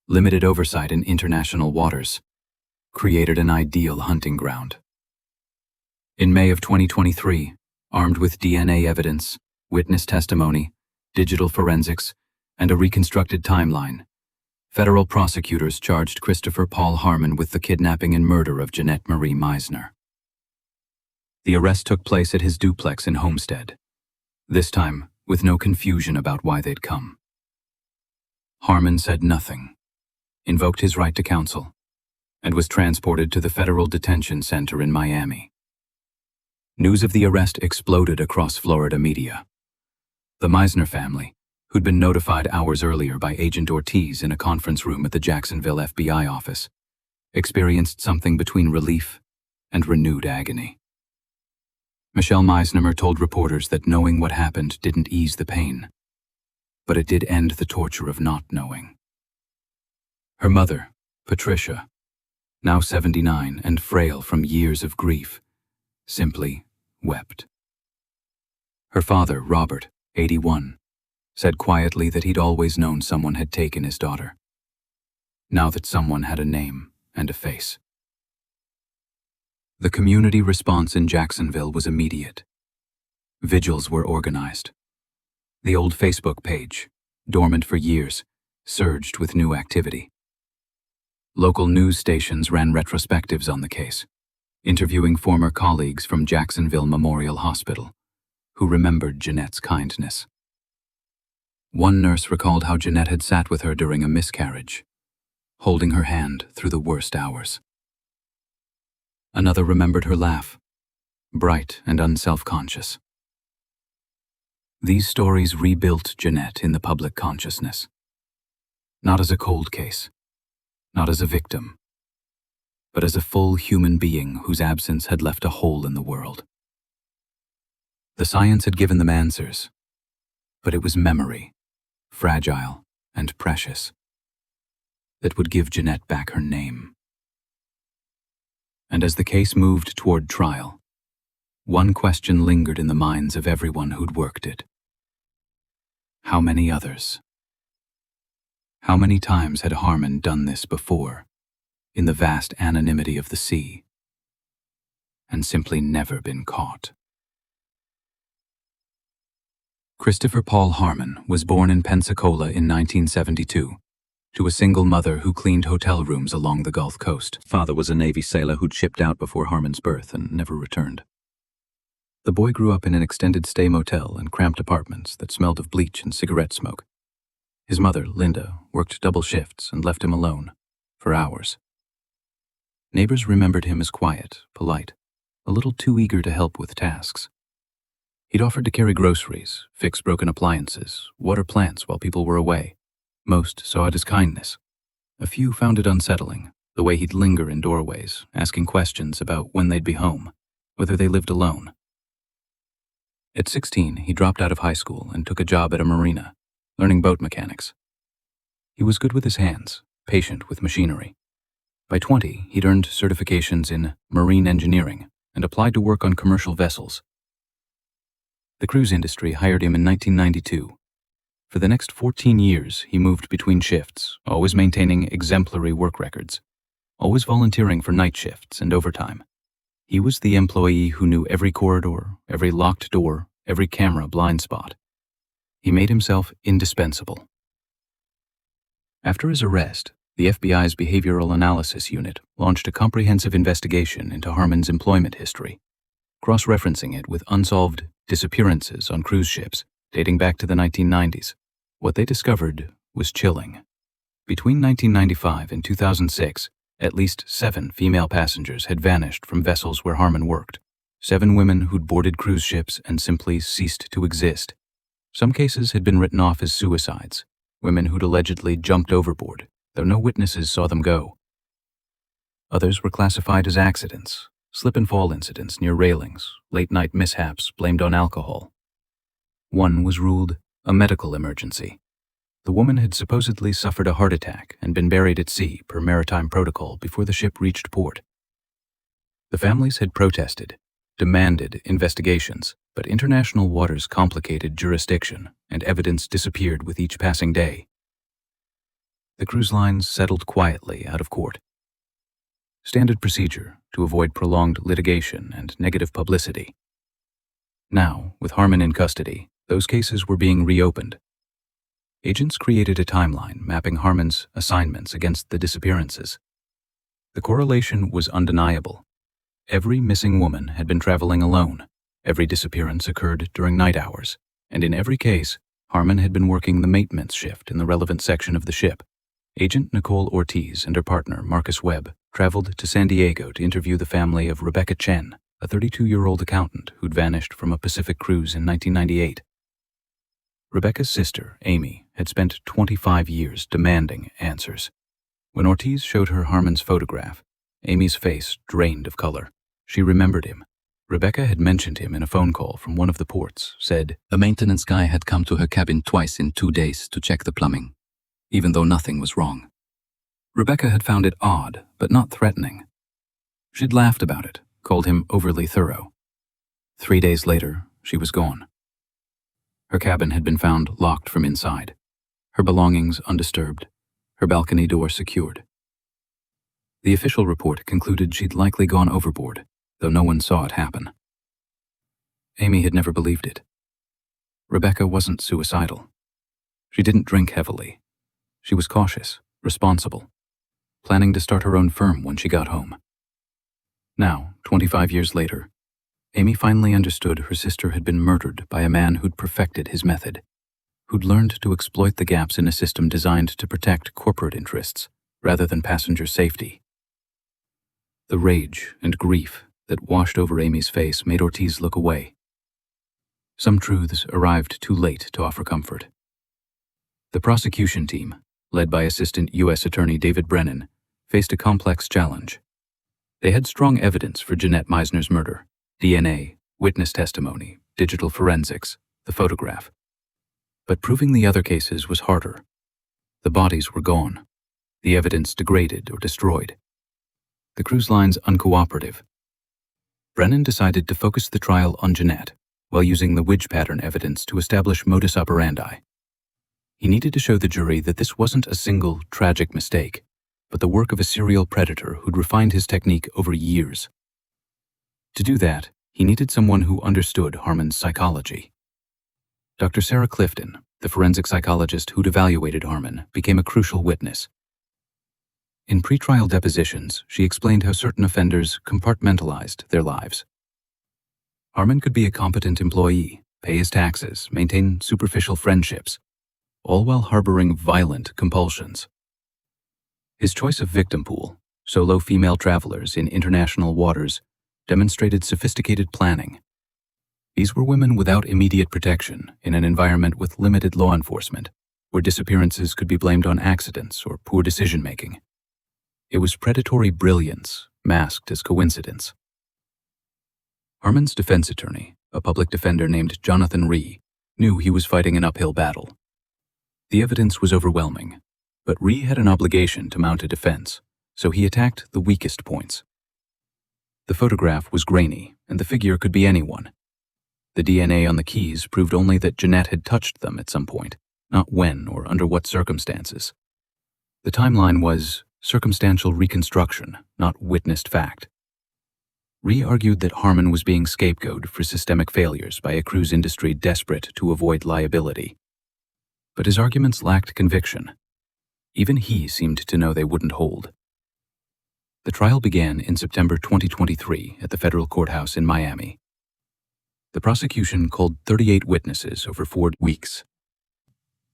limited oversight in international waters, created an ideal hunting ground. In May of 2023, armed with DNA evidence, witness testimony, digital forensics, and a reconstructed timeline, federal prosecutors charged Christopher Paul Harmon with the kidnapping and murder of Jeanette Marie Meisner. The arrest took place at his duplex in Homestead, this time with no confusion about why they'd come. Harmon said nothing, invoked his right to counsel, and was transported to the Federal Detention Center in Miami. News of the arrest exploded across Florida media. The Meisner family, who'd been notified hours earlier by Agent Ortiz in a conference room at the Jacksonville FBI office, experienced something between relief and renewed agony. Michelle Meisner told reporters that knowing what happened didn't ease the pain, but it did end the torture of not knowing. Her mother, Patricia, now 79 and frail from years of grief, simply wept. Her father, Robert, 81, said quietly that he'd always known someone had taken his daughter, now that someone had a name and a face. The community response in Jacksonville was immediate. Vigils were organized. The old Facebook page, dormant for years, surged with new activity. Local news stations ran retrospectives on the case, interviewing former colleagues from Jacksonville Memorial Hospital, who remembered Jeanette's kindness. One nurse recalled how Jeanette had sat with her during a miscarriage, holding her hand through the worst hours. Another remembered her laugh, bright and unself-conscious. These stories rebuilt Jeanette in the public consciousness, not as a cold case, not as a victim, but as a full human being whose absence had left a hole in the world. The science had given them answers, but it was memory, fragile and precious, that would give Jeanette back her name. And as the case moved toward trial, one question lingered in the minds of everyone who'd worked it. How many others? How many times had Harmon done this before, in the vast anonymity of the sea, and simply never been caught? Christopher Paul Harmon was born in Pensacola in 1972 to a single mother who cleaned hotel rooms along the Gulf Coast. Father was a Navy sailor who'd shipped out before Harmon's birth and never returned. The boy grew up in an extended stay motel and cramped apartments that smelled of bleach and cigarette smoke. His mother, Linda, worked double shifts and left him alone for hours. Neighbors remembered him as quiet, polite, a little too eager to help with tasks. He'd offered to carry groceries, fix broken appliances, water plants while people were away. Most saw it as kindness. A few found it unsettling, the way he'd linger in doorways, asking questions about when they'd be home, whether they lived alone. At 16, he dropped out of high school and took a job at a marina, learning boat mechanics. He was good with his hands, patient with machinery. By 20, he'd earned certifications in marine engineering and applied to work on commercial vessels. The cruise industry hired him in 1992. For the next 14 years, he moved between shifts, always maintaining exemplary work records, always volunteering for night shifts and overtime. He was the employee who knew every corridor, every locked door, every camera blind spot. He made himself indispensable. After his arrest, the FBI's Behavioral Analysis Unit launched a comprehensive investigation into Harmon's employment history, cross-referencing it with unsolved disappearances on cruise ships dating back to the 1990s. What they discovered was chilling. Between 1995 and 2006, at least 7 female passengers had vanished from vessels where Harmon worked. 7 women who'd boarded cruise ships and simply ceased to exist. Some cases had been written off as suicides, women who'd allegedly jumped overboard, though no witnesses saw them go. Others were classified as accidents, slip-and-fall incidents near railings, late-night mishaps blamed on alcohol. One was ruled a medical emergency. The woman had supposedly suffered a heart attack and been buried at sea per maritime protocol before the ship reached port. The families had protested, demanded investigations, but international waters complicated jurisdiction, and evidence disappeared with each passing day. The cruise lines settled quietly out of court. Standard procedure to avoid prolonged litigation and negative publicity. Now, with Harmon in custody, those cases were being reopened. Agents created a timeline mapping Harmon's assignments against the disappearances. The correlation was undeniable. Every missing woman had been traveling alone. Every disappearance occurred during night hours, and in every case, Harmon had been working the maintenance shift in the relevant section of the ship. Agent Nicole Ortiz and her partner, Marcus Webb, traveled to San Diego to interview the family of Rebecca Chen, a 32-year-old accountant who'd vanished from a Pacific cruise in 1998. Rebecca's sister, Amy, had spent 25 years demanding answers. When Ortiz showed her Harmon's photograph, Amy's face drained of color. She remembered him. Rebecca had mentioned him in a phone call from one of the ports, said, "A maintenance guy had come to her cabin twice in 2 days to check the plumbing, even though nothing was wrong." Rebecca had found it odd, but not threatening. She'd laughed about it, called him overly thorough. 3 days later, she was gone. Her cabin had been found locked from inside, her belongings undisturbed, her balcony door secured. The official report concluded she'd likely gone overboard, though no one saw it happen. Amy had never believed it. Rebecca wasn't suicidal. She didn't drink heavily. She was cautious, responsible, planning to start her own firm when she got home. Now, 25 years later, Amy finally understood her sister had been murdered by a man who'd perfected his method, who'd learned to exploit the gaps in a system designed to protect corporate interests rather than passenger safety. The rage and grief that washed over Amy's face made Ortiz look away. Some truths arrived too late to offer comfort. The prosecution team, led by Assistant U.S. Attorney David Brennan, faced a complex challenge. They had strong evidence for Jeanette Meisner's murder: DNA, witness testimony, digital forensics, the photograph. But proving the other cases was harder. The bodies were gone, the evidence degraded or destroyed. The cruise lines uncooperative. Brennan decided to focus the trial on Jeanette, while using the wedge pattern evidence to establish modus operandi. He needed to show the jury that this wasn't a single, tragic mistake, but the work of a serial predator who'd refined his technique over years. To do that, he needed someone who understood Harmon's psychology. Dr. Sarah Clifton, the forensic psychologist who'd evaluated Harmon, became a crucial witness. In pretrial depositions, she explained how certain offenders compartmentalized their lives. Harmon could be a competent employee, pay his taxes, maintain superficial friendships, all while harboring violent compulsions. His choice of victim pool, solo female travelers in international waters, demonstrated sophisticated planning. These were women without immediate protection in an environment with limited law enforcement, where disappearances could be blamed on accidents or poor decision-making. It was predatory brilliance, masked as coincidence. Harmon's defense attorney, a public defender named Jonathan Rhee, knew he was fighting an uphill battle. The evidence was overwhelming, but Rhee had an obligation to mount a defense, so he attacked the weakest points. The photograph was grainy, and the figure could be anyone. The DNA on the keys proved only that Jeanette had touched them at some point, not when or under what circumstances. The timeline was circumstantial reconstruction, not witnessed fact. Rhee argued that Harmon was being scapegoated for systemic failures by a cruise industry desperate to avoid liability. But his arguments lacked conviction. Even he seemed to know they wouldn't hold. The trial began in September 2023 at the federal courthouse in Miami. The prosecution called 38 witnesses over 4 weeks.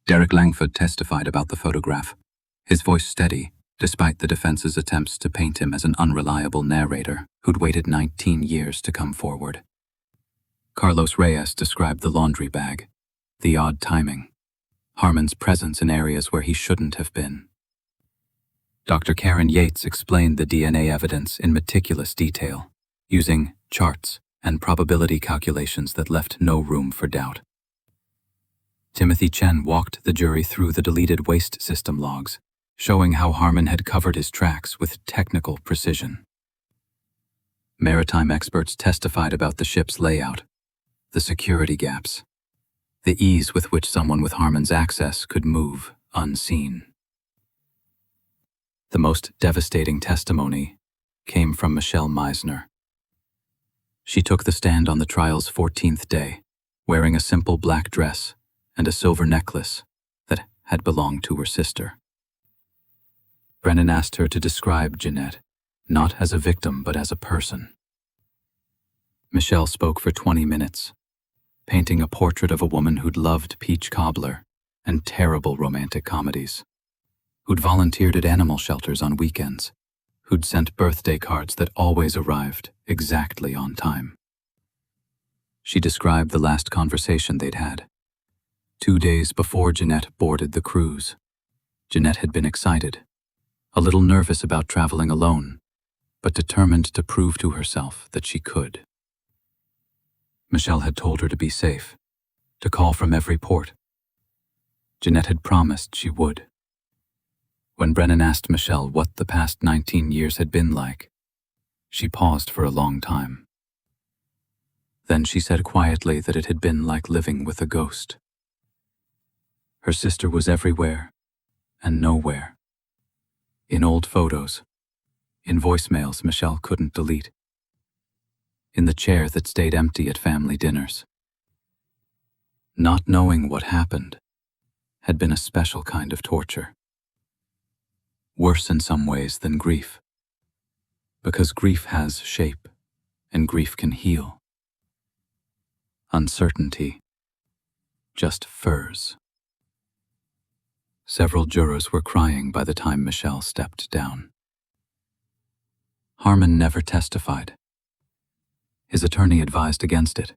Derek Langford testified about the photograph, his voice steady, despite the defense's attempts to paint him as an unreliable narrator who'd waited 19 years to come forward. Carlos Reyes described the laundry bag, the odd timing, Harmon's presence in areas where he shouldn't have been. Dr. Karen Yates explained the DNA evidence in meticulous detail, using charts and probability calculations that left no room for doubt. Timothy Chen walked the jury through the deleted waste system logs, showing how Harmon had covered his tracks with technical precision. Maritime experts testified about the ship's layout, the security gaps, the ease with which someone with Harmon's access could move unseen. The most devastating testimony came from Michelle Meisner. She took the stand on the trial's 14th day, wearing a simple black dress and a silver necklace that had belonged to her sister. Brennan asked her to describe Jeanette, not as a victim but as a person. Michelle spoke for 20 minutes, painting a portrait of a woman who'd loved peach cobbler and terrible romantic comedies, who'd volunteered at animal shelters on weekends, who'd sent birthday cards that always arrived exactly on time. She described the last conversation they'd had. 2 days before Jeanette boarded the cruise, Jeanette had been excited, a little nervous about traveling alone, but determined to prove to herself that she could. Michelle had told her to be safe, to call from every port. Jeanette had promised she would. When Brennan asked Michelle what the past 19 years had been like, she paused for a long time. Then she said quietly that it had been like living with a ghost. Her sister was everywhere and nowhere. In old photos, in voicemails Michelle couldn't delete, in the chair that stayed empty at family dinners. Not knowing what happened had been a special kind of torture. Worse in some ways than grief, because grief has shape and grief can heal. Uncertainty just furs. Several jurors were crying by the time Michelle stepped down. Harmon never testified. His attorney advised against it,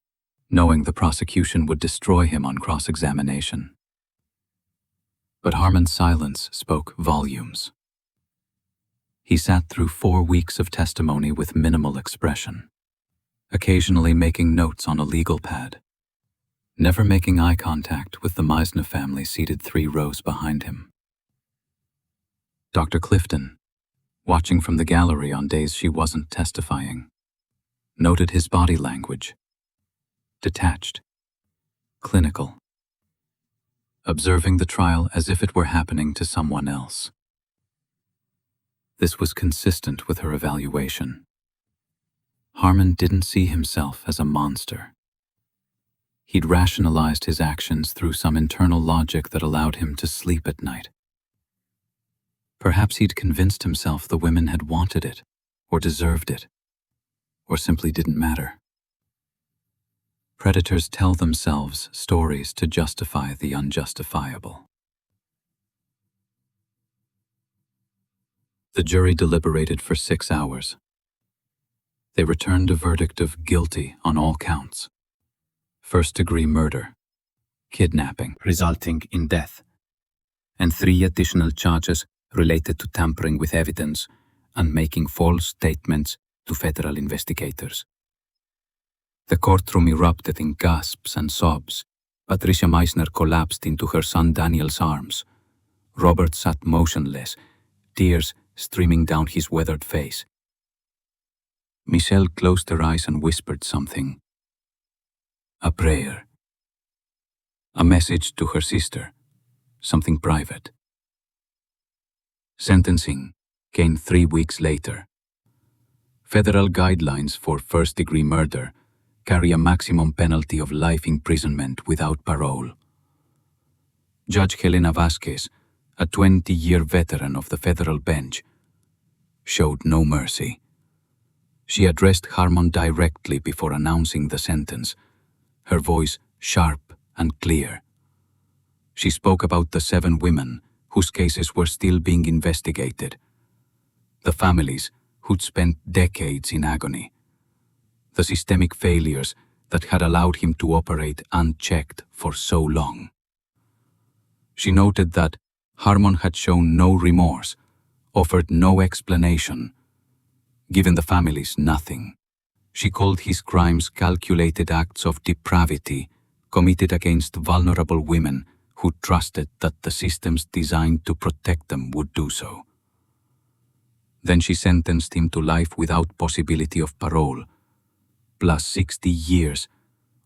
knowing the prosecution would destroy him on cross-examination. But Harmon's silence spoke volumes. He sat through 4 weeks of testimony with minimal expression, occasionally making notes on a legal pad, never making eye contact with the Meisner family seated 3 rows behind him. Dr. Clifton, watching from the gallery on days she wasn't testifying, noted his body language, detached, clinical, observing the trial as if it were happening to someone else. This was consistent with her evaluation. Harmon didn't see himself as a monster. He'd rationalized his actions through some internal logic that allowed him to sleep at night. Perhaps he'd convinced himself the women had wanted it, or deserved it, or simply didn't matter. Predators tell themselves stories to justify the unjustifiable. The jury deliberated for 6 hours. They returned a verdict of guilty on all counts. First-degree murder, kidnapping resulting in death, and 3 additional charges related to tampering with evidence and making false statements to federal investigators. The courtroom erupted in gasps and sobs. Patricia Meissner collapsed into her son Daniel's arms. Robert sat motionless, tears streaming down his weathered face. Michelle closed her eyes and whispered something. A prayer. A message to her sister. Something private. Sentencing came 3 weeks later. Federal guidelines for first-degree murder carry a maximum penalty of life imprisonment without parole. Judge Helena Vasquez, a 20-year veteran of the federal bench, showed no mercy. She addressed Harmon directly before announcing the sentence, her voice sharp and clear. She spoke about the 7 women whose cases were still being investigated, the families who'd spent decades in agony, the systemic failures that had allowed him to operate unchecked for so long. She noted that Harmon had shown no remorse, offered no explanation, given the families nothing. She called his crimes calculated acts of depravity committed against vulnerable women who trusted that the systems designed to protect them would do so. Then she sentenced him to life without possibility of parole, plus 60 years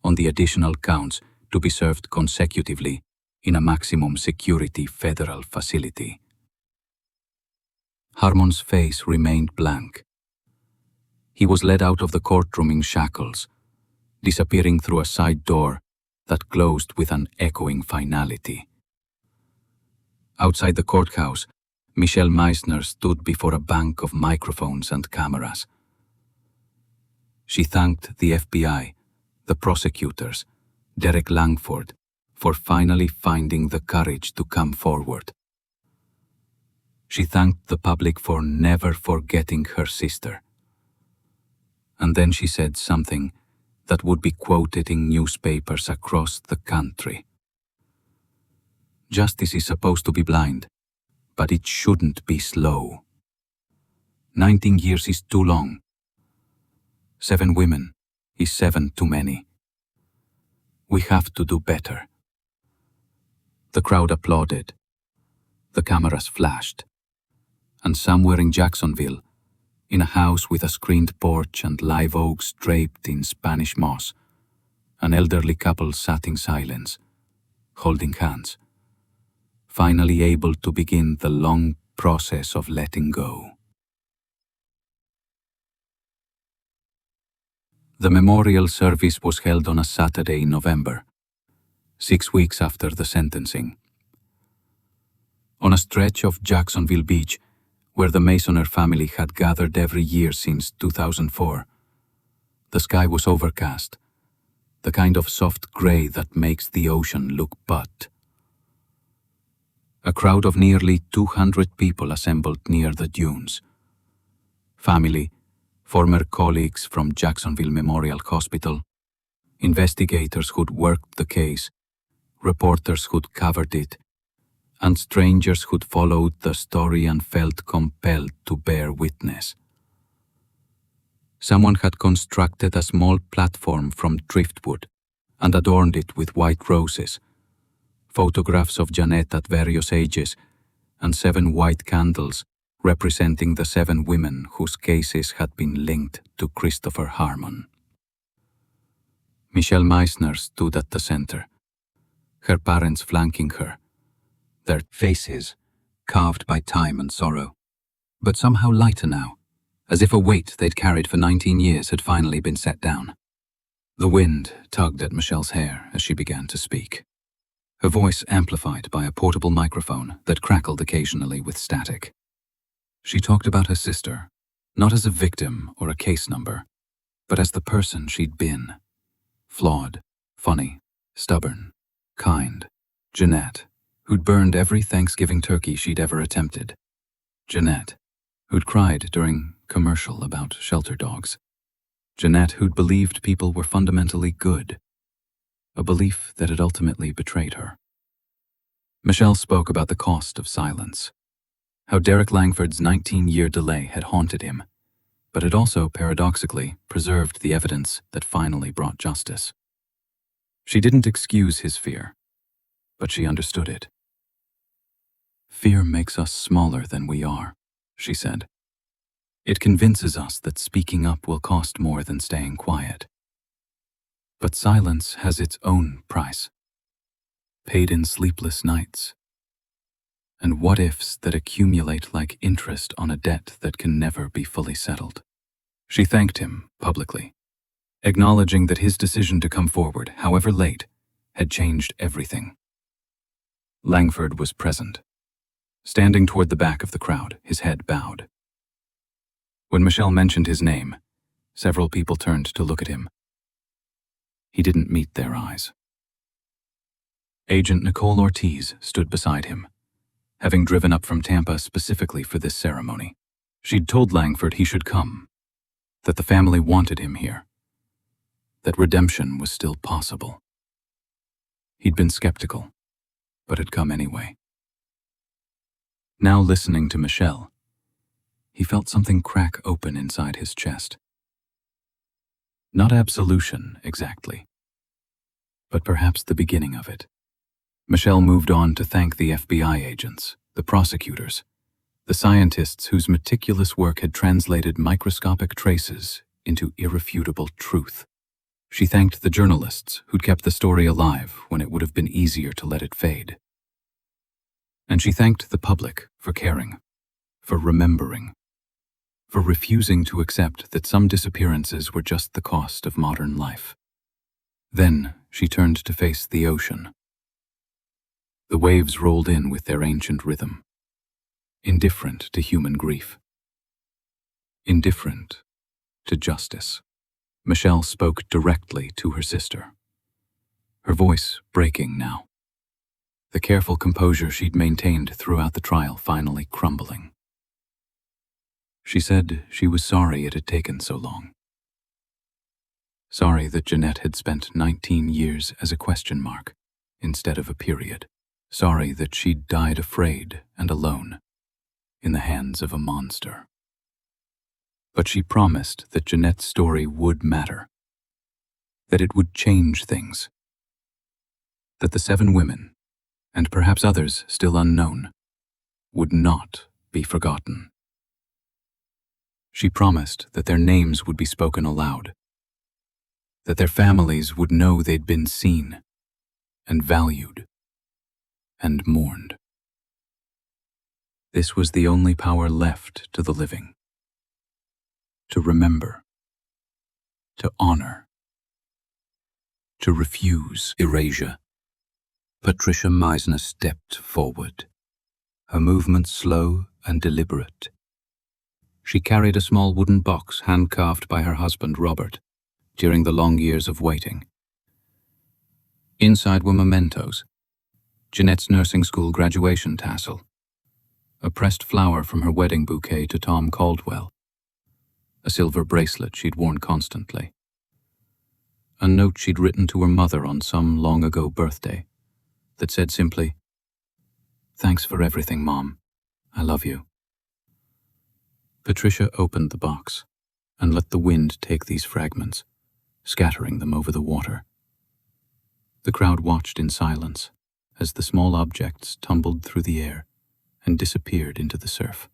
on the additional counts to be served consecutively in a maximum security federal facility. Harmon's face remained blank. He was led out of the courtroom in shackles, disappearing through a side door that closed with an echoing finality. Outside the courthouse, Michelle Meissner stood before a bank of microphones and cameras. She thanked the FBI, the prosecutors, Derek Langford, for finally finding the courage to come forward. She thanked the public for never forgetting her sister. And then she said something that would be quoted in newspapers across the country. Justice is supposed to be blind, but it shouldn't be slow. 19 years is too long. 7 women is 7 too many. We have to do better. The crowd applauded. The cameras flashed. And somewhere in Jacksonville, in a house with a screened porch and live oaks draped in Spanish moss, an elderly couple sat in silence, holding hands, finally able to begin the long process of letting go. The memorial service was held on a Saturday in November, 6 weeks after the sentencing. On a stretch of Jacksonville Beach, where the Meissner family had gathered every year since 2004, the sky was overcast, the kind of soft gray that makes the ocean look but. A crowd of nearly 200 people assembled near the dunes. Family, former colleagues from Jacksonville Memorial Hospital, investigators who'd worked the case, reporters who'd covered it, and strangers who'd followed the story and felt compelled to bear witness. Someone had constructed a small platform from driftwood and adorned it with white roses, photographs of Jeanette at various ages, and 7 white candles representing the 7 women whose cases had been linked to Christopher Harmon. Michelle Meissner stood at the center, her parents flanking her, their faces carved by time and sorrow, but somehow lighter now, as if a weight they'd carried for 19 years had finally been set down. The wind tugged at Michelle's hair as she began to speak, her voice amplified by a portable microphone that crackled occasionally with static. She talked about her sister, not as a victim or a case number, but as the person she'd been. Flawed, funny, stubborn, kind. Jeanette, who'd burned every Thanksgiving turkey she'd ever attempted. Jeanette, who'd cried during commercial about shelter dogs. Jeanette, who'd believed people were fundamentally good, a belief that had ultimately betrayed her. Michelle spoke about the cost of silence, how Derek Langford's 19-year delay had haunted him, but had also, paradoxically, preserved the evidence that finally brought justice. She didn't excuse his fear, but she understood it. Fear makes us smaller than we are, she said. It convinces us that speaking up will cost more than staying quiet. But silence has its own price, paid in sleepless nights, and what-ifs that accumulate like interest on a debt that can never be fully settled. She thanked him publicly, acknowledging that his decision to come forward, however late, had changed everything. Langford was present, standing toward the back of the crowd, his head bowed. When Michelle mentioned his name, several people turned to look at him. He didn't meet their eyes. Agent Nicole Ortiz stood beside him, having driven up from Tampa specifically for this ceremony. She'd told Langford he should come, that the family wanted him here, that redemption was still possible. He'd been skeptical, but had come anyway. Now listening to Michelle, he felt something crack open inside his chest. Not absolution, exactly, but perhaps the beginning of it. Michelle moved on to thank the FBI agents, the prosecutors, the scientists whose meticulous work had translated microscopic traces into irrefutable truth. She thanked the journalists who'd kept the story alive when it would have been easier to let it fade. And she thanked the public for caring, for remembering, for refusing to accept that some disappearances were just the cost of modern life. Then she turned to face the ocean. The waves rolled in with their ancient rhythm, indifferent to human grief, indifferent to justice. Michelle spoke directly to her sister, her voice breaking now, the careful composure she'd maintained throughout the trial finally crumbling. She said she was sorry it had taken so long. Sorry that Jeanette had spent 19 years as a question mark instead of a period. Sorry that she'd died afraid and alone, in the hands of a monster. But she promised that Jeanette's story would matter, that it would change things, that the 7 women, and perhaps others still unknown, would not be forgotten. She promised that their names would be spoken aloud, that their families would know they'd been seen and valued and mourned. This was the only power left to the living. To remember, to honor, to refuse erasure. Patricia Meisner stepped forward, her movements slow and deliberate. She carried a small wooden box hand-carved by her husband, Robert, during the long years of waiting. Inside were mementos, Jeanette's nursing school graduation tassel, a pressed flower from her wedding bouquet to Tom Caldwell, a silver bracelet she'd worn constantly, a note she'd written to her mother on some long-ago birthday that said simply, "Thanks for everything, Mom. I love you." Patricia opened the box and let the wind take these fragments, scattering them over the water. The crowd watched in silence as the small objects tumbled through the air and disappeared into the surf.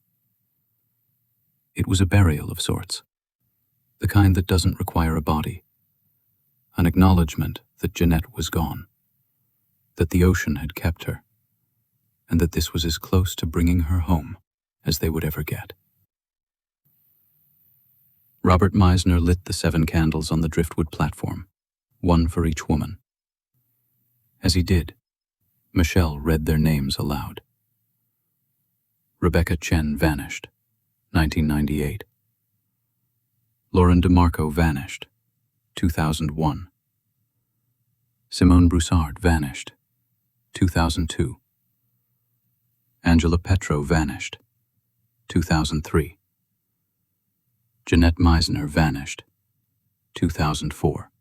It was a burial of sorts, the kind that doesn't require a body, an acknowledgement that Jeanette was gone, that the ocean had kept her, and that this was as close to bringing her home as they would ever get. Robert Meisner lit the 7 candles on the driftwood platform, one for each woman. As he did, Michelle read their names aloud. Rebecca Chen vanished, 1998. Lauren DeMarco vanished, 2001. Simone Broussard vanished, 2002. Angela Petro vanished, 2003. Jeanette Meisner vanished, 2004.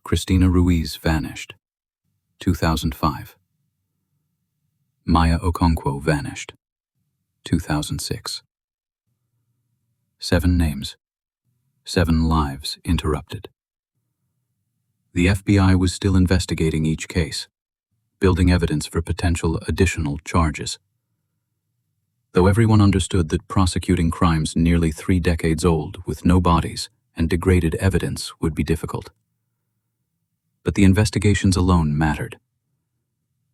Christina Ruiz vanished, 2005. Maya Okonkwo vanished, 2006. 7 names, 7 lives interrupted. The FBI was still investigating each case, building evidence for potential additional charges. Though everyone understood that prosecuting crimes nearly 3 decades old with no bodies and degraded evidence would be difficult. But the investigations alone mattered.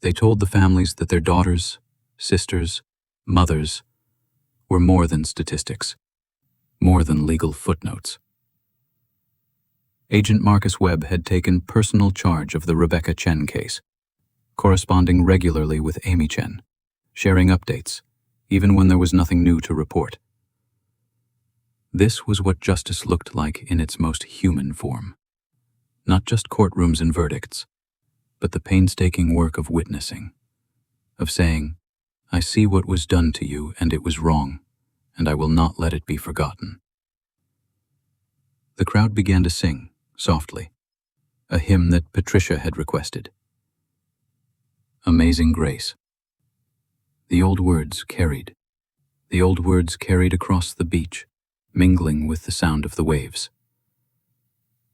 They told the families that their daughters, sisters, mothers were more than statistics, more than legal footnotes. Agent Marcus Webb had taken personal charge of the Rebecca Chen case, corresponding regularly with Amy Chen, sharing updates, even when there was nothing new to report. This was what justice looked like in its most human form. Not just courtrooms and verdicts, but the painstaking work of witnessing, of saying, "I see what was done to you and it was wrong, and I will not let it be forgotten." The crowd began to sing, softly, a hymn that Patricia had requested. Amazing Grace. The old words carried across the beach, mingling with the sound of the waves.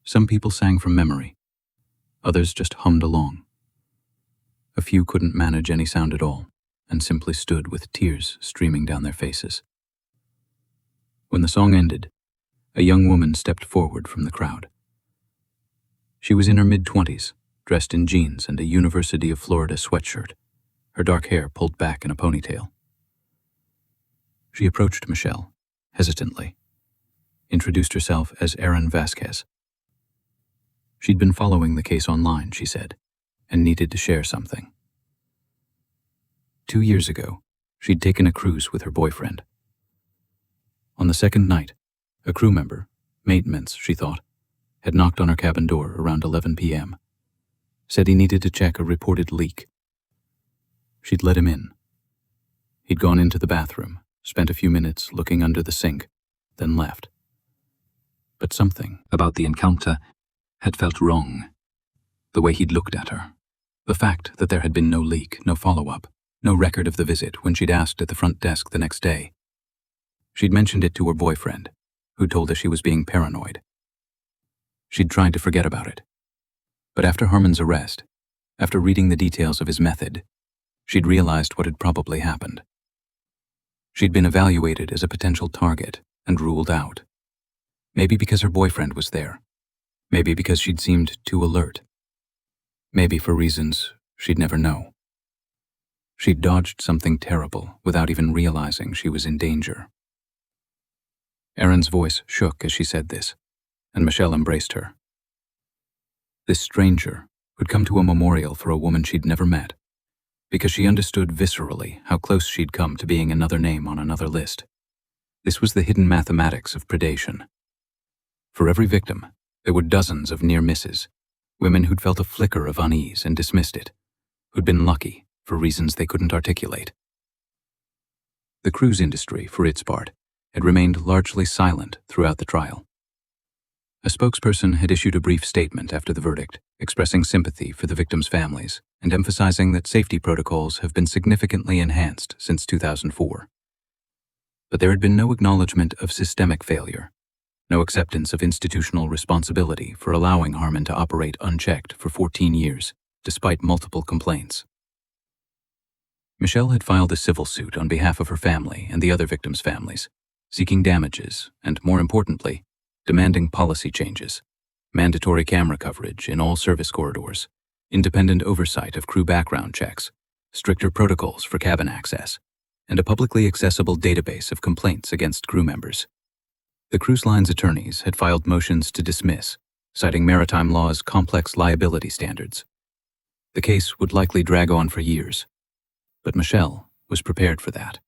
Some people sang from memory, others just hummed along. A few couldn't manage any sound at all, and simply stood with tears streaming down their faces. When the song ended, a young woman stepped forward from the crowd. She was in her mid-20s, dressed in jeans and a University of Florida sweatshirt, her dark hair pulled back in a ponytail. She approached Michelle, hesitantly, introduced herself as Erin Vasquez. She'd been following the case online, she said, and needed to share something. 2 years ago, she'd taken a cruise with her boyfriend. On the second night, a crew member, maintenance, she thought, had knocked on her cabin door around 11 p.m., said he needed to check a reported leak. She'd let him in. He'd gone into the bathroom, spent a few minutes looking under the sink, then left. But something about the encounter had felt wrong. The way he'd looked at her, the fact that there had been no leak, no follow-up, no record of the visit when she'd asked at the front desk the next day. She'd mentioned it to her boyfriend, who told her she was being paranoid. She'd tried to forget about it. But after Harmon's arrest, after reading the details of his method, she'd realized what had probably happened. She'd been evaluated as a potential target and ruled out. Maybe because her boyfriend was there. Maybe because she'd seemed too alert. Maybe for reasons she'd never know. She'd dodged something terrible without even realizing she was in danger. Erin's voice shook as she said this, and Michelle embraced her. This stranger would come to a memorial for a woman she'd never met, because she understood viscerally how close she'd come to being another name on another list. This was the hidden mathematics of predation. For every victim, there were dozens of near misses, women who'd felt a flicker of unease and dismissed it, who'd been lucky for reasons they couldn't articulate. The cruise industry, for its part, had remained largely silent throughout the trial. A spokesperson had issued a brief statement after the verdict, expressing sympathy for the victims' families and emphasizing that safety protocols have been significantly enhanced since 2004. But there had been no acknowledgement of systemic failure, no acceptance of institutional responsibility for allowing Harmon to operate unchecked for 14 years, despite multiple complaints. Michelle had filed a civil suit on behalf of her family and the other victims' families, seeking damages and, more importantly, demanding policy changes, mandatory camera coverage in all service corridors, independent oversight of crew background checks, stricter protocols for cabin access, and a publicly accessible database of complaints against crew members. The cruise line's attorneys had filed motions to dismiss, citing maritime law's complex liability standards. The case would likely drag on for years, but Michelle was prepared for that.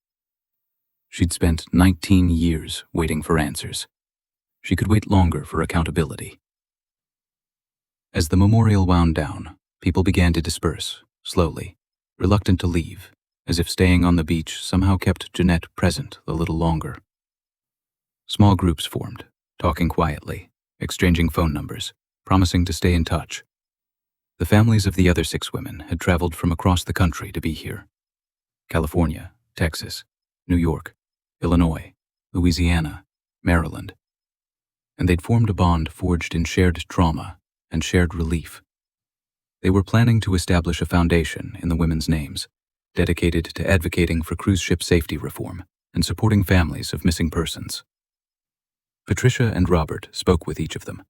She'd spent 19 years waiting for answers. She could wait longer for accountability. As the memorial wound down, people began to disperse, slowly, reluctant to leave, as if staying on the beach somehow kept Jeanette present a little longer. Small groups formed, talking quietly, exchanging phone numbers, promising to stay in touch. The families of the other 6 women had traveled from across the country to be here. California, Texas, New York, Illinois, Louisiana, Maryland. And they'd formed a bond forged in shared trauma and shared relief. They were planning to establish a foundation in the women's names, dedicated to advocating for cruise ship safety reform and supporting families of missing persons. Patricia and Robert spoke with each of them,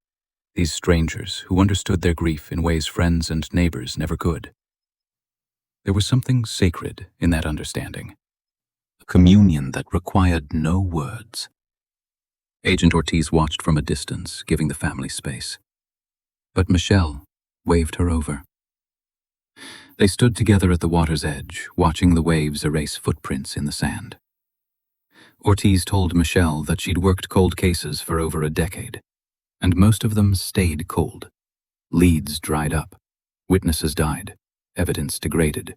these strangers who understood their grief in ways friends and neighbors never could. There was something sacred in that understanding, a communion that required no words. Agent Ortiz watched from a distance, giving the family space. But Michelle waved her over. They stood together at the water's edge, watching the waves erase footprints in the sand. Ortiz told Michelle that she'd worked cold cases for over a decade, and most of them stayed cold. Leads dried up, witnesses died, evidence degraded.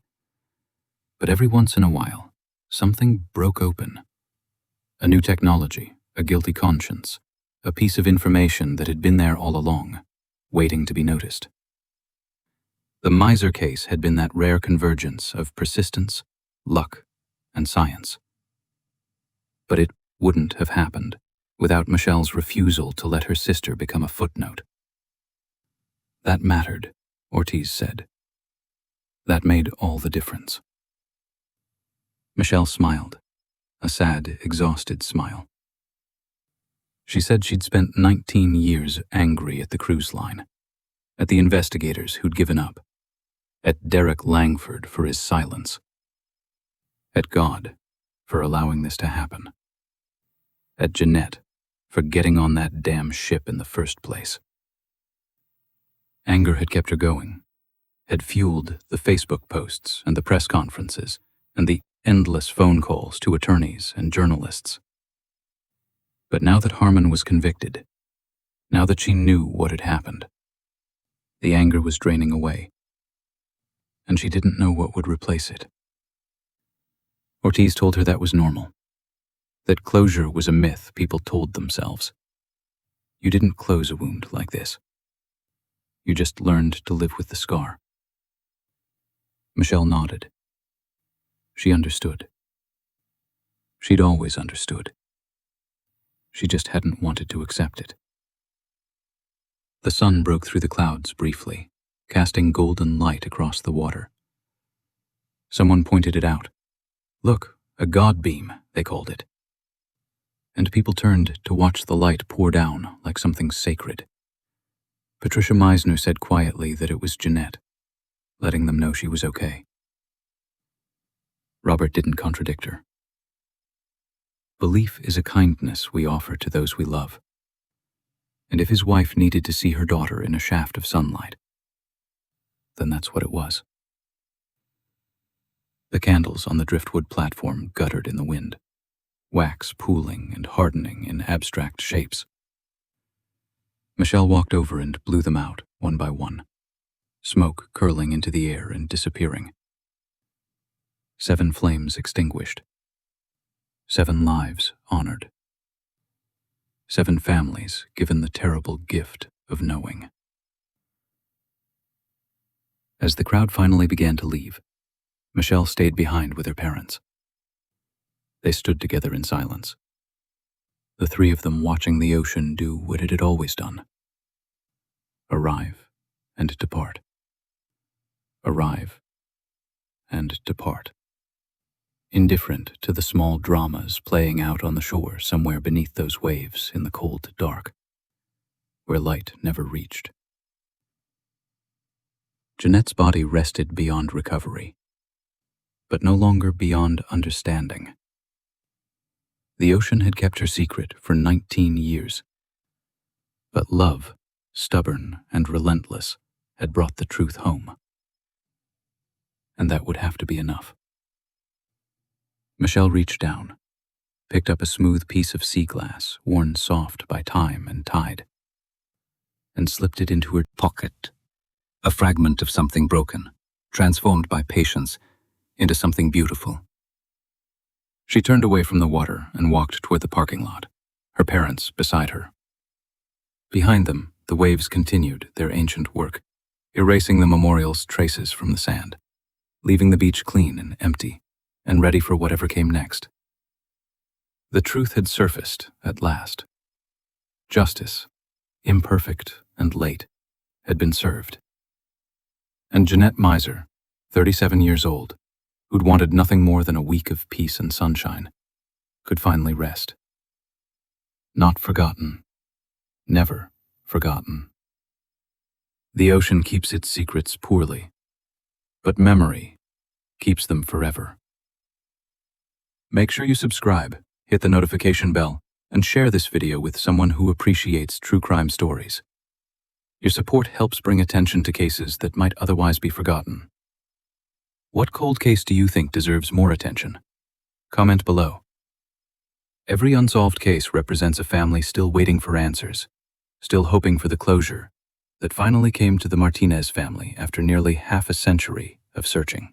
But every once in a while, something broke open. A new technology, a guilty conscience, a piece of information that had been there all along, waiting to be noticed. The Miser case had been that rare convergence of persistence, luck, and science. But it wouldn't have happened without Michelle's refusal to let her sister become a footnote. That mattered, Ortiz said. That made all the difference. Michelle smiled, a sad, exhausted smile. She said she'd spent 19 years angry at the cruise line, at the investigators who'd given up, at Derek Langford for his silence, at God for allowing this to happen, at Jeanette for getting on that damn ship in the first place. Anger had kept her going, had fueled the Facebook posts and the press conferences and the endless phone calls to attorneys and journalists. But now that Harmon was convicted, now that she knew what had happened, the anger was draining away, and she didn't know what would replace it. Ortiz told her that was normal, that closure was a myth people told themselves. You didn't close a wound like this. You just learned to live with the scar. Michelle nodded. She understood. She'd always understood. She just hadn't wanted to accept it. The sun broke through the clouds briefly, casting golden light across the water. Someone pointed it out. Look, a God beam, they called it. And people turned to watch the light pour down like something sacred. Patricia Meisner said quietly that it was Jeanette, letting them know she was okay. Robert didn't contradict her. Belief is a kindness we offer to those we love. And if his wife needed to see her daughter in a shaft of sunlight, then that's what it was. The candles on the driftwood platform guttered in the wind, wax pooling and hardening in abstract shapes. Michelle walked over and blew them out, one by one, smoke curling into the air and disappearing. 7 flames extinguished. 7 lives honored. 7 families given the terrible gift of knowing. As the crowd finally began to leave, Michelle stayed behind with her parents. They stood together in silence, the 3 of them watching the ocean do what it had always done. Arrive and depart. Arrive and depart. Indifferent to the small dramas playing out on the shore somewhere beneath those waves in the cold dark, where light never reached. Jeanette's body rested beyond recovery, but no longer beyond understanding. The ocean had kept her secret for 19 years, but love stubborn and relentless, had brought the truth home. And that would have to be enough. Michelle reached down, picked up a smooth piece of sea glass worn soft by time and tide, and slipped it into her pocket. A fragment of something broken, transformed by patience into something beautiful. She turned away from the water and walked toward the parking lot, her parents beside her. Behind them, the waves continued their ancient work, erasing the memorial's traces from the sand, leaving the beach clean and empty, and ready for whatever came next. The truth had surfaced at last. Justice, imperfect and late, had been served. And Jeanette Miser, 37 years old, who'd wanted nothing more than a week of peace and sunshine, could finally rest. Not forgotten. Never forgotten. The ocean keeps its secrets poorly, but memory keeps them forever. Make sure you subscribe, hit the notification bell, and share this video with someone who appreciates true crime stories. Your support helps bring attention to cases that might otherwise be forgotten. What cold case do you think deserves more attention? Comment below. Every unsolved case represents a family still waiting for answers, still hoping for the closure that finally came to the Martinez family after nearly half a century of searching.